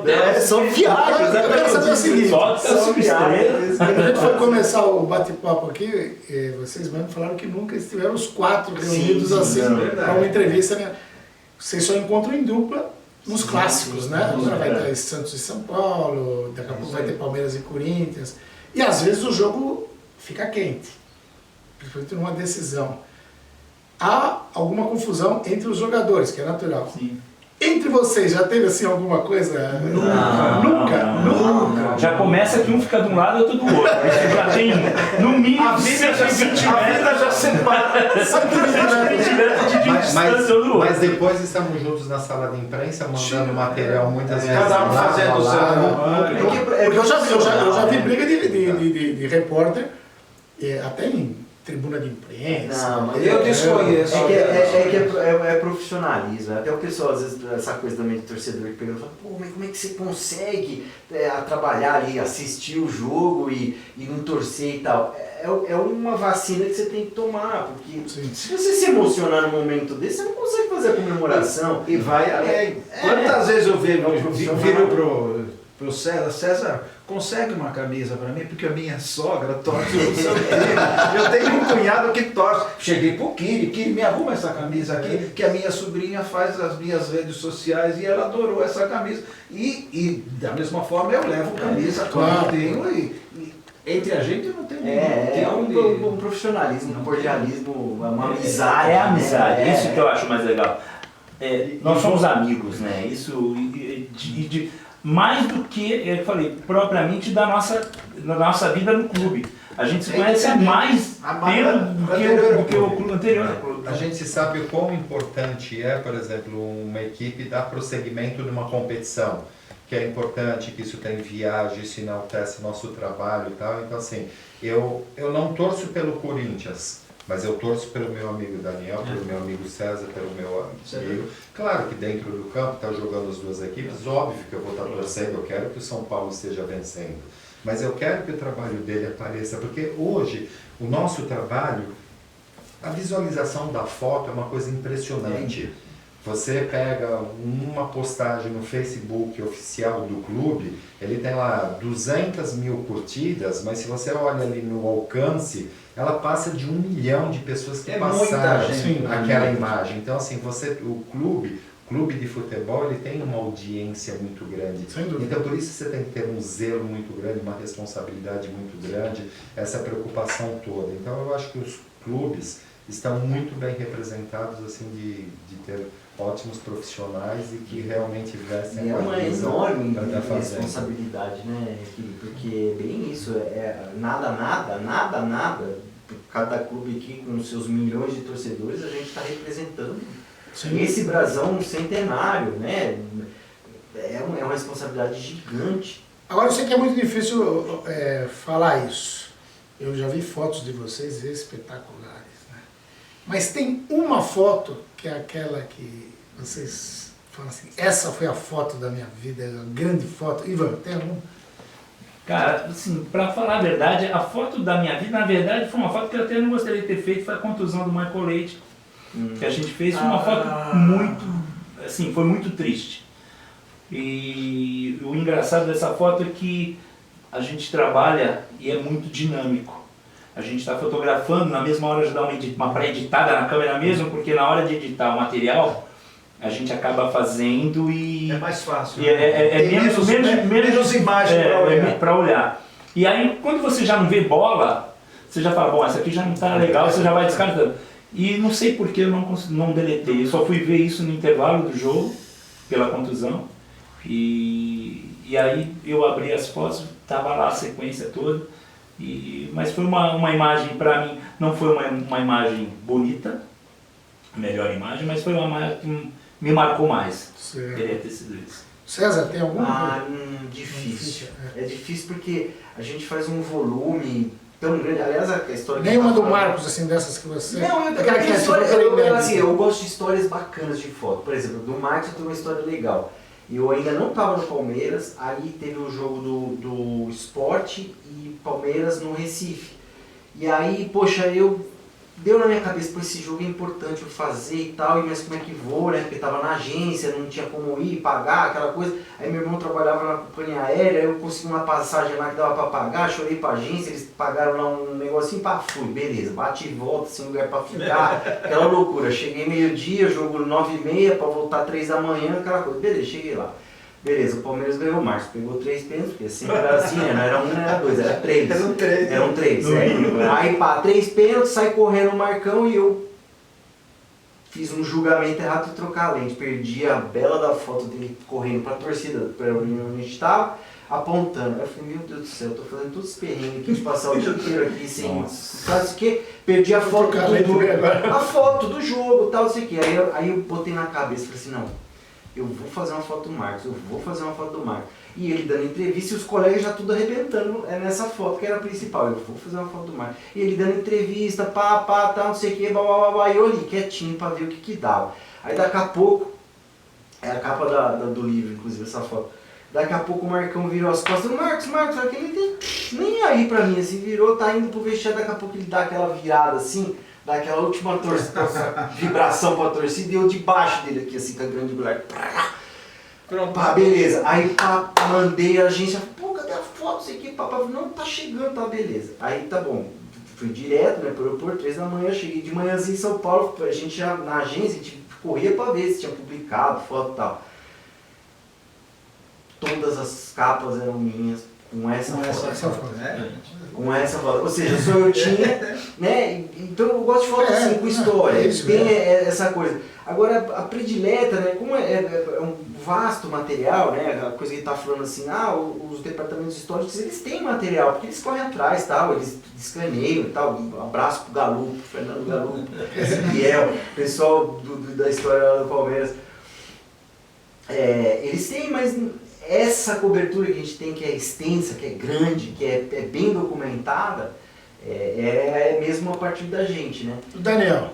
viagens, Eu quero saber o seguinte, só viagens. quando a gente foi começar o bate-papo aqui, vocês mesmo falaram que nunca estiveram os 4 reunidos Sim, assim não, para uma entrevista, né? Vocês só encontram em dupla nos clássicos, né? Agora vai ter Santos e São Paulo, daqui a pouco vai ter Palmeiras e Corinthians. E às vezes o jogo fica quente, principalmente numa decisão. Há alguma confusão entre os jogadores, que é natural. Sim. Entre vocês, já teve assim alguma coisa? Nunca. Já começa que um fica de um lado e outro do outro. Isso já tem, no mínimo, 120 metros. já separa. 120 metros de distância um do outro. Mas depois estamos juntos na sala de imprensa, mandando material muitas vezes. Cada um fazendo o seu. Porque eu já vi briga de repórter, até em tribuna de imprensa. Não, mas Eu desconheço. É profissionalismo. Até o pessoal, às vezes, essa coisa também de torcedor que pega e fala, pô, mas como é que você consegue trabalhar ali, assistir o jogo e não torcer e tal? É uma vacina que você tem que tomar, porque se você se emocionar num momento desse, você não consegue fazer a comemoração. E vai além. Quantas vezes eu viro pro César, consegue uma camisa para mim, porque a minha sogra torce o seu time. Eu tenho um cunhado que torce. Cheguei pro Kiri, me arruma essa camisa aqui, que a minha sobrinha faz as minhas redes sociais e ela adorou essa camisa. E da mesma forma eu levo camisa quando tenho e entre a gente não tem um profissionalismo, um cordialismo, uma amizade. É amizade, né? isso que eu acho mais legal. Nós somos amigos, né? Isso mais do que, eu falei, propriamente da nossa vida no clube. A gente se conhece mais do que o clube anterior. A gente sabe o quão importante é, por exemplo, uma equipe dar prosseguimento numa competição. Que é importante, que isso tem viagem, isso enaltece nosso trabalho e tal. Então, assim, eu não torço pelo Corinthians, mas eu torço pelo meu amigo Daniel, pelo meu amigo César, pelo meu amigo. Claro que dentro do campo está jogando as duas equipes, óbvio que eu vou estar torcendo, eu quero que o São Paulo esteja vencendo. Mas eu quero que o trabalho dele apareça, porque hoje o nosso trabalho, a visualização da foto é uma coisa impressionante. Você pega uma postagem no Facebook oficial do clube, ele tem lá 200 mil curtidas, mas se você olha ali no alcance, ela passa de 1 milhão de pessoas que passaram aquela imagem. Então, assim, o clube de futebol, ele tem uma audiência muito grande. Então, por isso você tem que ter um zelo muito grande, uma responsabilidade muito grande, essa preocupação toda. Então, eu acho que os clubes estão muito bem representados, assim, de ter ótimos profissionais e que realmente vestem e é uma enorme tá responsabilidade, né? Porque é bem isso, nada, cada clube aqui com seus milhões de torcedores, a gente está representando esse brasão centenário, né? É uma responsabilidade gigante. Agora, eu sei que é muito difícil falar isso. Eu já vi fotos de vocês espetaculares, né? Mas tem uma foto que é aquela que vocês falam assim, essa foi a foto da minha vida, é uma grande foto. Ivan, tem alguma? Cara, assim, pra falar a verdade, a foto da minha vida, na verdade, foi uma foto que eu até não gostaria de ter feito, foi a contusão do Michael Leite, que a gente fez, foi uma foto muito, assim, foi muito triste. E o engraçado dessa foto é que a gente trabalha e é muito dinâmico. A gente está fotografando, na mesma hora de dar uma pré-editada na câmera mesmo, porque na hora de editar o material, a gente acaba fazendo e... É mais fácil. Menos imagem para olhar. E aí, quando você já não vê bola, você já fala, bom, essa aqui já não está legal, você já vai descartando. E não sei por que eu não deletei, eu só fui ver isso no intervalo do jogo, pela contusão. E aí eu abri as fotos, estava lá a sequência toda. Mas foi uma imagem, para mim, não foi uma imagem bonita, a melhor imagem, mas foi uma imagem que me marcou mais. Queria ter sido isso. César, tem alguma? Difícil. É difícil porque a gente faz um volume tão grande. Aliás, a história... Nenhuma do Marcos, assim, dessas que você... Não, eu gosto de histórias bacanas de foto. Por exemplo, do Marcos eu tenho uma história legal. Eu ainda não estava no Palmeiras, aí teve o jogo do Sport e Palmeiras no Recife. E aí, poxa, deu na minha cabeça, pô, esse jogo é importante eu fazer e tal, mas como é que vou, né? Porque estava na agência, não tinha como ir, pagar, aquela coisa. Aí meu irmão trabalhava na companhia aérea, eu consegui uma passagem lá que dava para pagar, chorei pra agência, eles pagaram lá um negocinho, pá, fui, beleza, bate e volta, sem lugar para ficar, aquela loucura. Cheguei meio-dia, jogo 9h30, para voltar 3 da manhã, aquela coisa, beleza, cheguei lá. Beleza, o Palmeiras ganhou o Marcos, pegou 3 pênaltis, porque sempre era assim, né? Não era 1, não era 2, era 3. Eram 3. Aí pá, 3 pênaltis, sai correndo o Marcão e eu fiz um julgamento errado de trocar a lente. Perdi a bela da foto dele correndo pra torcida, pra onde a gente tava, apontando. Aí eu falei, meu Deus do céu, eu tô fazendo todos os perrengues aqui de passar o dia inteiro aqui sem... Sabe o que? Perdi a foto a foto do jogo e tal, não sei o que. Aí eu botei na cabeça, falei assim, não. Eu vou fazer uma foto do Marcos, E ele dando entrevista e os colegas já tudo arrebentando nessa foto que era a principal. Eu vou fazer uma foto do Marcos. E ele dando entrevista, tal, não sei o que, e eu ali quietinho pra ver o que dava. Aí daqui a pouco, é a capa do livro, inclusive, essa foto. Daqui a pouco o Marcão virou as costas. Marcos, só que ele tem nem aí pra mim, assim, virou, tá indo pro vestiário, daqui a pouco ele dá aquela virada assim. Daquela última vibração pra torcida e eu debaixo dele aqui, assim, com a grande guarda. Pronto. Pá, beleza. Aí pá, mandei a agência, pô, cadê a foto? Isso aqui, papai, não, tá chegando, tá, beleza. Aí tá bom, fui direto, né, pro aeroporto, 3 da manhã, cheguei de manhãzinho em São Paulo, a gente já, na agência, a gente corria pra ver se tinha publicado foto e tal. Todas as capas eram minhas, com essa foto. Com essa foto. Ou seja, só eu tinha, né? Então eu gosto de foto assim, com história. Tem essa coisa. Agora, a predileta, né? Como é um vasto material, né? A coisa que está falando assim, os departamentos históricos, eles têm material, porque eles correm atrás, tal, eles escaneiam e tal. Um abraço pro Galupo, Fernando Galupo, Biel, pessoal da história do Palmeiras. Eles têm, mas essa cobertura que a gente tem, que é extensa, que é grande, que é bem documentada, é mesmo a partir da gente, né? Daniel.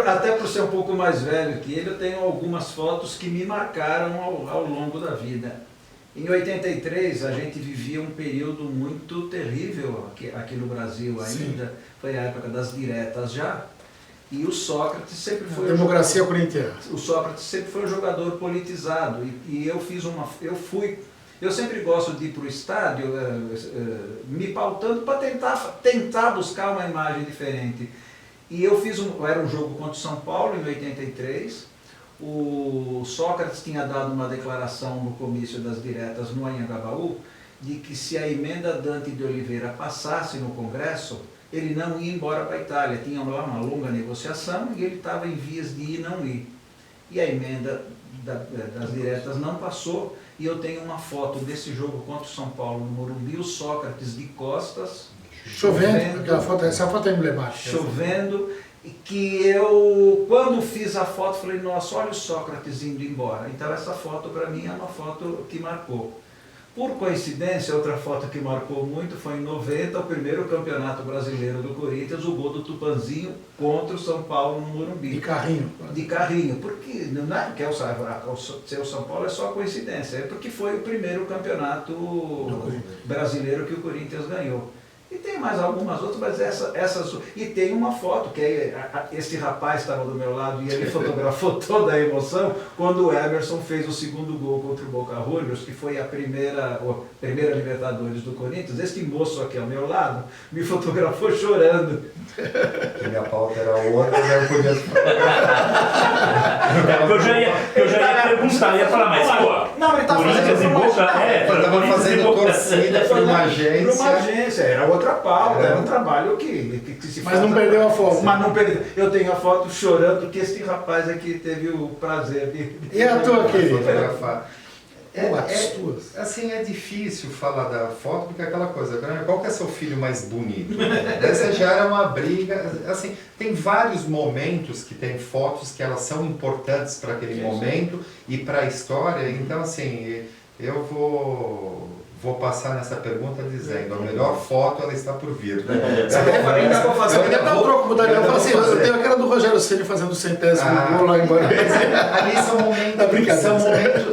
Até por ser um pouco mais velho que ele, eu tenho algumas fotos que me marcaram ao longo da vida. Em 83, a gente vivia um período muito terrível aqui no Brasil ainda. Sim. Foi a época das diretas já. E o Sócrates sempre foi Democracia corintiana. o Sócrates sempre foi um jogador politizado e eu sempre gosto de ir para o estádio me pautando para tentar buscar uma imagem diferente. E era um jogo contra o São Paulo em 83. O Sócrates tinha dado uma declaração no comício das diretas no Anhangabaú de que se a emenda Dante de Oliveira passasse no Congresso, ele não ia embora para a Itália. Tinha lá uma longa negociação e ele estava em vias de ir e não ir. E a emenda das diretas não passou, e eu tenho uma foto desse jogo contra o São Paulo no Morumbi, o Sócrates de costas, Chovendo, essa foto é emblemática. chovendo, e que eu, quando fiz a foto, falei, nossa, olha o Sócrates indo embora. Então essa foto para mim é uma foto que marcou. Por coincidência, outra foto que marcou muito foi em 90, o primeiro campeonato brasileiro do Corinthians, o gol do Tupanzinho contra o São Paulo no Morumbi. De carrinho. De carrinho, porque não é porque ser o São Paulo é só coincidência, é porque foi o primeiro campeonato brasileiro que o Corinthians ganhou. E tem mais algumas outras, mas essas... E tem uma foto, que esse rapaz estava do meu lado e ele fotografou toda a emoção, quando o Emerson fez o segundo gol contra o Boca Juniors, que foi a primeira Libertadores do Corinthians. Este moço aqui ao meu lado me fotografou chorando. Que minha pauta era outra, eu podia Eu já ia perguntar, ia falar, mas pô, Não, ele estava Corinthians e Boca, Eu estava fazendo torcida para uma agência. Para uma agência, era outra pauta, era um trabalho que se Mas faz. não perdeu a foto. Mas não perdeu. Eu tenho a foto chorando que este rapaz aqui teve o prazer de E a tua, querida? fotografar. As tuas. Assim, é difícil falar da foto, porque é aquela coisa, qual que é seu filho mais bonito? Essa já era uma briga, assim, tem vários momentos que tem fotos que elas são importantes para aquele momento e para a história, então assim, eu vou passar nessa pergunta dizendo, a melhor foto ela está por vir. Eu queria dar um troco pro Daniel. Eu tenho aquela do Rogério Ceni fazendo o 100º gol lá em Guarulhos. Ali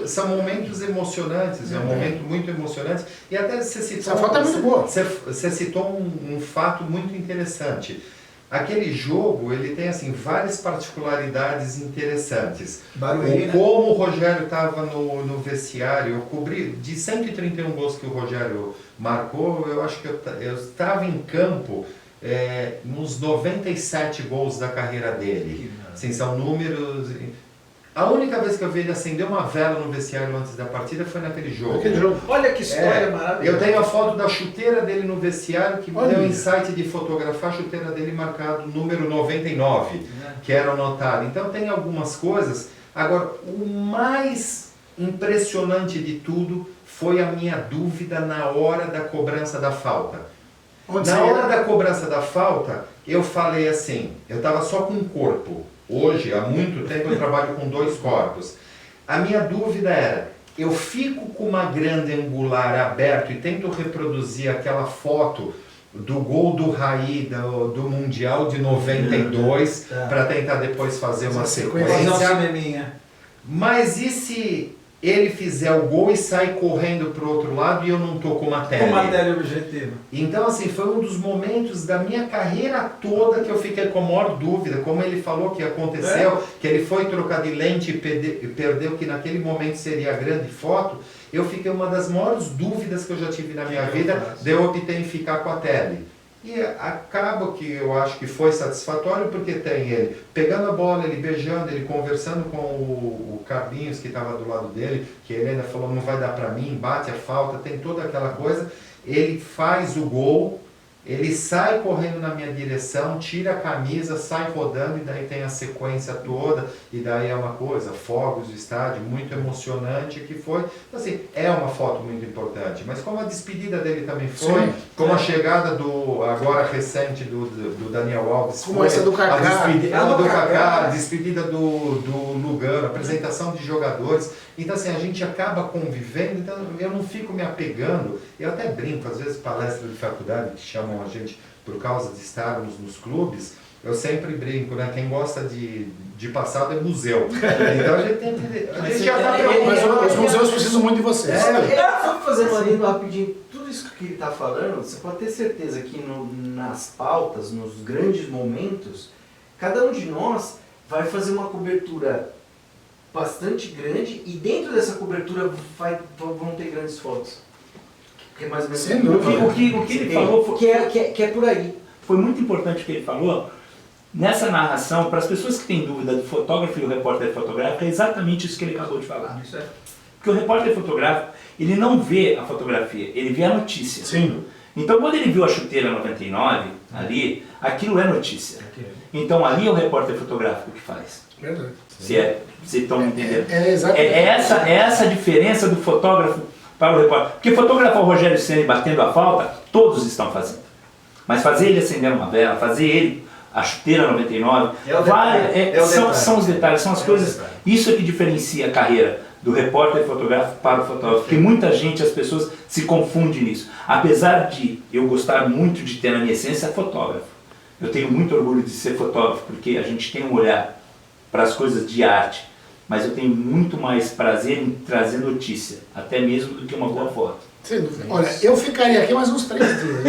são momentos emocionantes, é um momento muito emocionante. E até você citou, Essa foto é muito boa. Você citou um fato muito interessante. Aquele jogo, ele tem assim várias particularidades interessantes. Barueri, Como o Rogério estava no vestiário, eu cobri de 131 gols que o Rogério marcou, eu acho que eu estava em campo nos 97 gols da carreira dele. Assim, são números... A única vez que eu vi ele acender uma vela no vestiário antes da partida foi naquele jogo. Olha que história maravilhosa. Eu tenho a foto da chuteira dele no vestiário que me Olha. deu insight de fotografar a chuteira dele marcado número 99, que era anotado. Então tem algumas coisas. Agora, o mais impressionante de tudo foi a minha dúvida na hora da cobrança da falta. Na hora da cobrança da falta, eu falei assim, eu estava só com um corpo. Hoje, há muito tempo, eu trabalho com 2 corpos. A minha dúvida era, eu fico com uma grande angular aberto e tento reproduzir aquela foto do gol do Raí do Mundial de 92, para tentar depois fazer uma sequência. Mas e se ele fizer o gol e sai correndo para o outro lado e eu não estou com matéria? Com matéria objetiva. Então, assim, foi um dos momentos da minha carreira toda que eu fiquei com a maior dúvida, como ele falou que aconteceu, que ele foi trocar de lente e perdeu, que naquele momento seria a grande foto. Eu fiquei uma das maiores dúvidas que eu já tive na minha vida, daí eu optei em ficar com a tele. E acaba que eu acho que foi satisfatório, porque tem ele pegando a bola, ele beijando, ele conversando com o Carlinhos que estava do lado dele, que ele ainda falou, não vai dar para mim, bate a falta, tem toda aquela coisa. Ele faz o gol, ele sai correndo na minha direção, tira a camisa, sai rodando e daí tem a sequência toda, e daí é uma coisa, fogos do estádio, muito emocionante que foi. Assim, é uma foto muito importante, mas como a despedida dele também foi, sim, como a chegada agora recente do Daniel Alves, como essa do Kaká, a despedida do Lugano, a apresentação de jogadores. Então assim, a gente acaba convivendo, então eu não fico me apegando, eu até brinco, às vezes palestras de faculdade que chamam a gente por causa de estarmos nos clubes, eu sempre brinco, né? Quem gosta de passado é museu. Então a gente tem que... A gente já tá mas os museus precisam muito de vocês. Só fazer um adendo rapidinho, tudo isso que ele está falando, você pode ter certeza que nas pautas, nos grandes momentos, cada um de nós vai fazer uma cobertura bastante grande e dentro dessa cobertura vão ter grandes fotos. Que é mais ou menos Sem dúvida. O que ele falou que é por aí. foi muito importante o que ele falou. Nessa narração, para as pessoas que têm dúvida do fotógrafo e o repórter fotográfico, é exatamente isso que ele acabou de falar. Isso é. Porque o repórter fotográfico, ele não vê a fotografia, ele vê a notícia. Sim. Então, quando ele viu a chuteira 99 ali, aquilo é notícia. Então, ali é o repórter fotográfico que faz. Verdade. Se estão entendendo. Exatamente. É essa a diferença do fotógrafo para o repórter. Porque fotografar o Rogério Ceni batendo a falta, todos estão fazendo. Mas fazer ele acender uma vela, fazer ele a chuteira 99, são os detalhes, são as coisas. Isso é que diferencia a carreira do repórter fotográfico para o fotógrafo. Porque muita gente, as pessoas se confundem nisso. Apesar de eu gostar muito de ter na minha essência fotógrafo. Eu tenho muito orgulho de ser fotógrafo, porque a gente tem um olhar para as coisas de arte. Mas eu tenho muito mais prazer em trazer notícia, até mesmo do que uma boa foto. Sem dúvida. Olha, eu ficaria aqui mais uns 3 dias.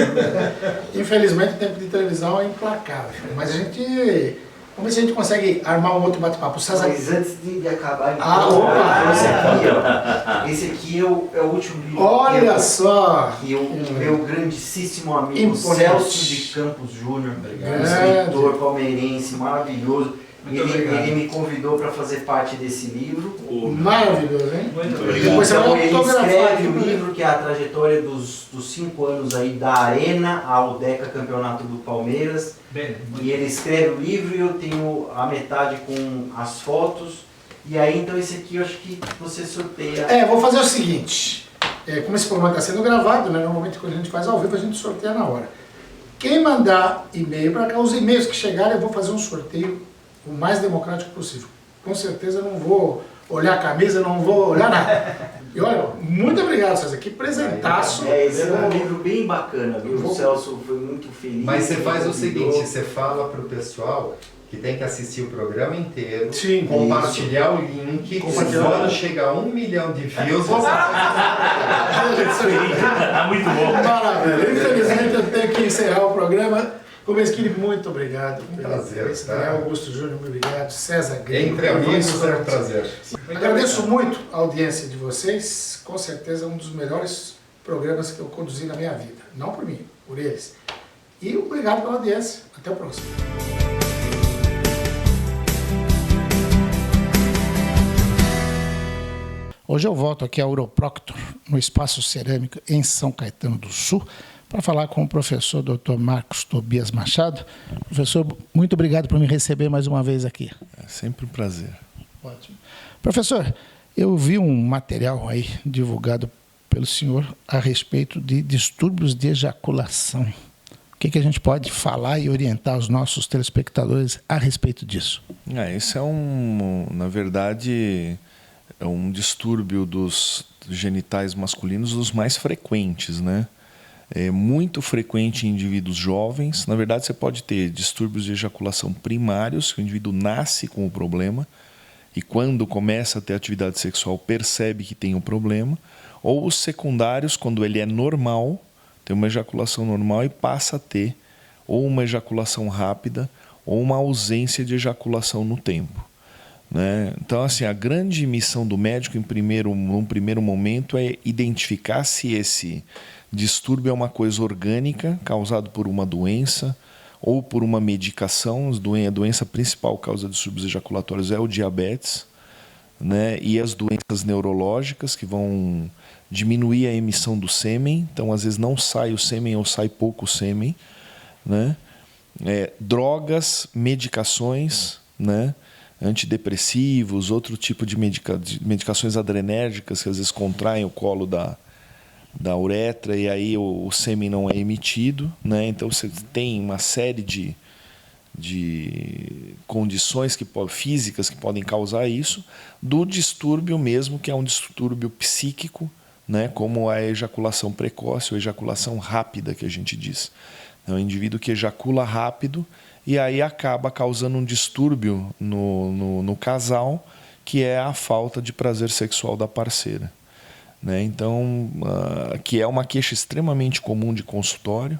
Infelizmente o tempo de televisão é implacável. Mas a gente... Vamos ver se a gente consegue armar um outro bate-papo. César... Mas antes de acabar, opa! Esse aqui é o último livro. Olha só! E o meu grandíssimo amigo Imponente. Celso de Campos Júnior, escritor palmeirense maravilhoso. Ele me convidou para fazer parte desse livro. Maravilhoso, hein? Muito Depois você Então vai ele fotografar escreve aqui, o né? livro que é a trajetória dos 5 anos aí da Arena ao Deca Campeonato do Palmeiras. Bem, E ele escreve o livro e eu tenho a metade com as fotos. E aí então esse aqui eu acho que você sorteia. Vou fazer o seguinte. Como esse programa está sendo gravado, né? Normalmente quando a gente faz ao vivo a gente sorteia na hora. Quem mandar e-mail para cá, os e-mails que chegarem eu vou fazer um sorteio o mais democrático possível. Com certeza eu não vou olhar a camisa, não vou olhar nada. E olha, muito obrigado, César. Que presentaço. Esse é um livro bem bacana, viu? O Celso foi muito feliz. Mas você faz o convidou. seguinte, você fala pro pessoal que tem que assistir o programa inteiro, Sim, compartilhar o link, quando chegar a 1 milhão de views, você Tá muito bom. Maravilha. Infelizmente eu tenho que encerrar o programa. Comeschini, muito obrigado. prazer, tá? Daniel Augusto Júnior, muito obrigado. César Grego. Entre amigos é um prazer. Agradeço muito a audiência de vocês. Com certeza um dos melhores programas que eu conduzi na minha vida. Não por mim, por eles. E obrigado pela audiência. Até o próximo. Hoje eu volto aqui ao Uroproctor, no Espaço Cerâmico, em São Caetano do Sul, para falar com o professor Dr. Marcos Tobias Machado. Professor, muito obrigado por me receber mais uma vez aqui. É sempre um prazer. Ótimo. Professor, eu vi um material aí divulgado pelo senhor a respeito de distúrbios de ejaculação. O que a gente pode falar e orientar os nossos telespectadores a respeito disso? Isso é na verdade, é um distúrbio dos genitais masculinos dos mais frequentes, né? É muito frequente em indivíduos jovens. Na verdade, você pode ter distúrbios de ejaculação primários, que o indivíduo nasce com o problema e quando começa a ter atividade sexual percebe que tem um problema, ou os secundários, quando ele é normal, tem uma ejaculação normal e passa a ter ou uma ejaculação rápida ou uma ausência de ejaculação no tempo, né? Então, assim, a grande missão do médico num primeiro momento é identificar se esse distúrbio é uma coisa orgânica, causado por uma doença ou por uma medicação. A doença principal causa de distúrbios ejaculatórios é o diabetes, né? E as doenças neurológicas que vão diminuir a emissão do sêmen. Então, às vezes não sai o sêmen ou sai pouco sêmen, né? Drogas, medicações, né? Antidepressivos, outro tipo de medicações adrenérgicas que às vezes contraem o colo da uretra e aí o sêmen não é emitido, né? Então você tem uma série de condições físicas que podem causar isso, do distúrbio mesmo, que é um distúrbio psíquico, né? Como a ejaculação precoce ou ejaculação rápida, que a gente diz. É um indivíduo que ejacula rápido e aí acaba causando um distúrbio no casal, que é a falta de prazer sexual da parceira, né? Então, que é uma queixa extremamente comum de consultório,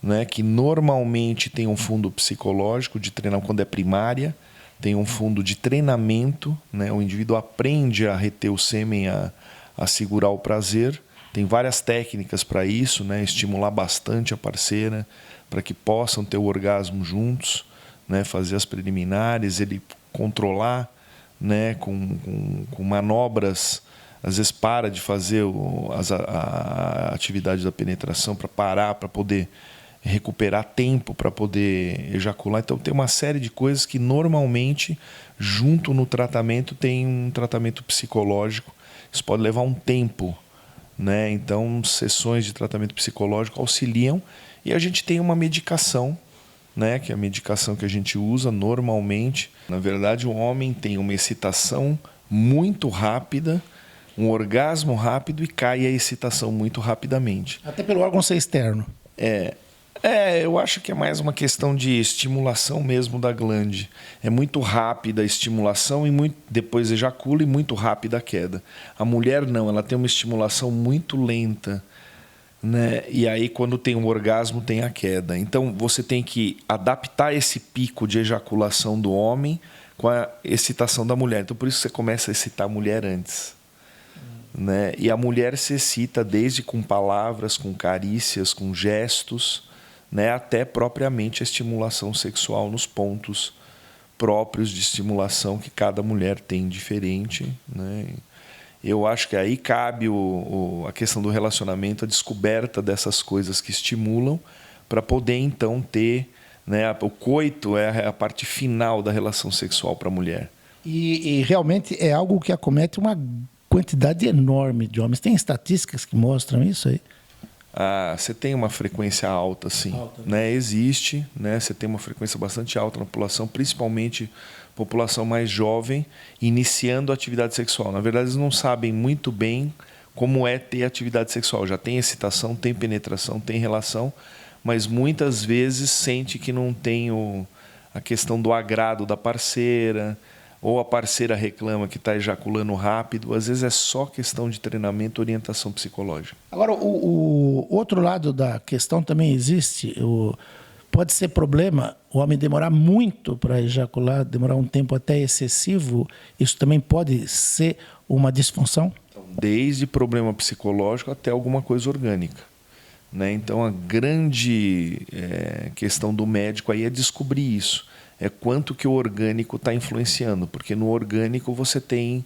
né, que normalmente tem um fundo psicológico de treinar quando é primária, tem um fundo de treinamento, né, o indivíduo aprende a reter o sêmen, a segurar o prazer. Tem várias técnicas para isso, né, estimular bastante a parceira para que possam ter o orgasmo juntos, né, fazer as preliminares, ele controlar, né, com manobras. Às vezes para de fazer a atividade da penetração para parar, para poder recuperar tempo, para poder ejacular. Então tem uma série de coisas que normalmente, junto no tratamento, tem um tratamento psicológico. Isso pode levar um tempo, né? Então sessões de tratamento psicológico auxiliam e a gente tem uma medicação, né? Que é a medicação que a gente usa normalmente. Na verdade, o homem tem uma excitação muito rápida, um orgasmo rápido e cai a excitação muito rapidamente. Até pelo órgão ser externo. Eu acho que é mais uma questão de estimulação mesmo da glande. É muito rápida a estimulação e depois ejacula e muito rápida a queda. A mulher não, ela tem uma estimulação muito lenta, né? E aí quando tem um orgasmo tem a queda. Então você tem que adaptar esse pico de ejaculação do homem com a excitação da mulher. Então por isso você começa a excitar a mulher antes. Né? E a mulher se excita desde com palavras, com carícias, com gestos, né? Até propriamente a estimulação sexual nos pontos próprios de estimulação que cada mulher tem diferente, né? Eu acho que aí cabe a questão do relacionamento, a descoberta dessas coisas que estimulam para poder então ter, né? O coito é a parte final da relação sexual para a mulher. E realmente é algo que acomete uma quantidade enorme de homens. Tem estatísticas que mostram isso aí? Você tem uma frequência alta, sim. Alta, né? Existe, né? Você tem uma frequência bastante alta na população, principalmente população mais jovem, iniciando a atividade sexual. Na verdade, eles não sabem muito bem como é ter atividade sexual. Já tem excitação, tem penetração, tem relação, mas muitas vezes sente que não tem a questão do agrado da parceira, ou a parceira reclama que está ejaculando rápido. Às vezes é só questão de treinamento e orientação psicológica. Agora, o outro lado da questão também existe. Pode ser problema o homem demorar muito para ejacular, demorar um tempo até excessivo. Isso também pode ser uma disfunção? Desde problema psicológico até alguma coisa orgânica, né? Então a grande questão do médico aí é descobrir isso. É quanto que o orgânico está influenciando, porque no orgânico você tem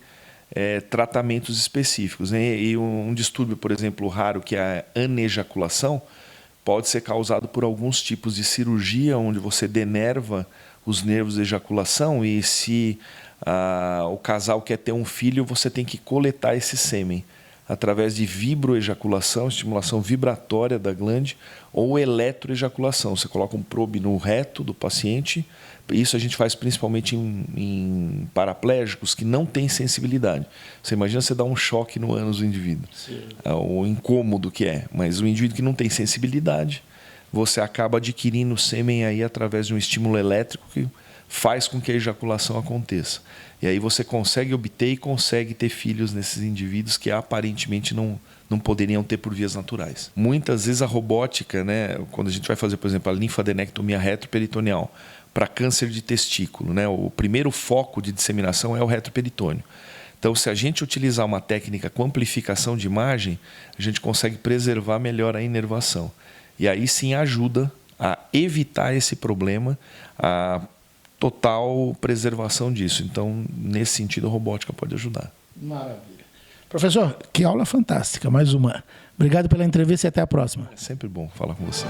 tratamentos específicos, né? E um distúrbio, por exemplo, raro, que é a anejaculação, pode ser causado por alguns tipos de cirurgia, onde você denerva os nervos de ejaculação e se o casal quer ter um filho, você tem que coletar esse sêmen através de vibroejaculação, estimulação vibratória da glande, ou eletroejaculação. Você coloca um probe no reto do paciente. Isso a gente faz principalmente em paraplégicos que não têm sensibilidade. Você imagina você dar um choque no ânus do indivíduo. O incômodo que é. Mas o indivíduo que não tem sensibilidade, você acaba adquirindo sêmen aí através de um estímulo elétrico que faz com que a ejaculação aconteça. E aí você consegue obter e consegue ter filhos nesses indivíduos que aparentemente não poderiam ter por vias naturais. Muitas vezes a robótica, né, quando a gente vai fazer, por exemplo, a linfadenectomia retroperitoneal para câncer de testículo, né, o primeiro foco de disseminação é o retroperitônio. Então, se a gente utilizar uma técnica com amplificação de imagem, a gente consegue preservar melhor a inervação. E aí sim ajuda a evitar esse problema, a total preservação disso. Então, nesse sentido, a robótica pode ajudar. Maravilha. Professor, que aula fantástica, mais uma. Obrigado pela entrevista e até a próxima. É sempre bom falar com você.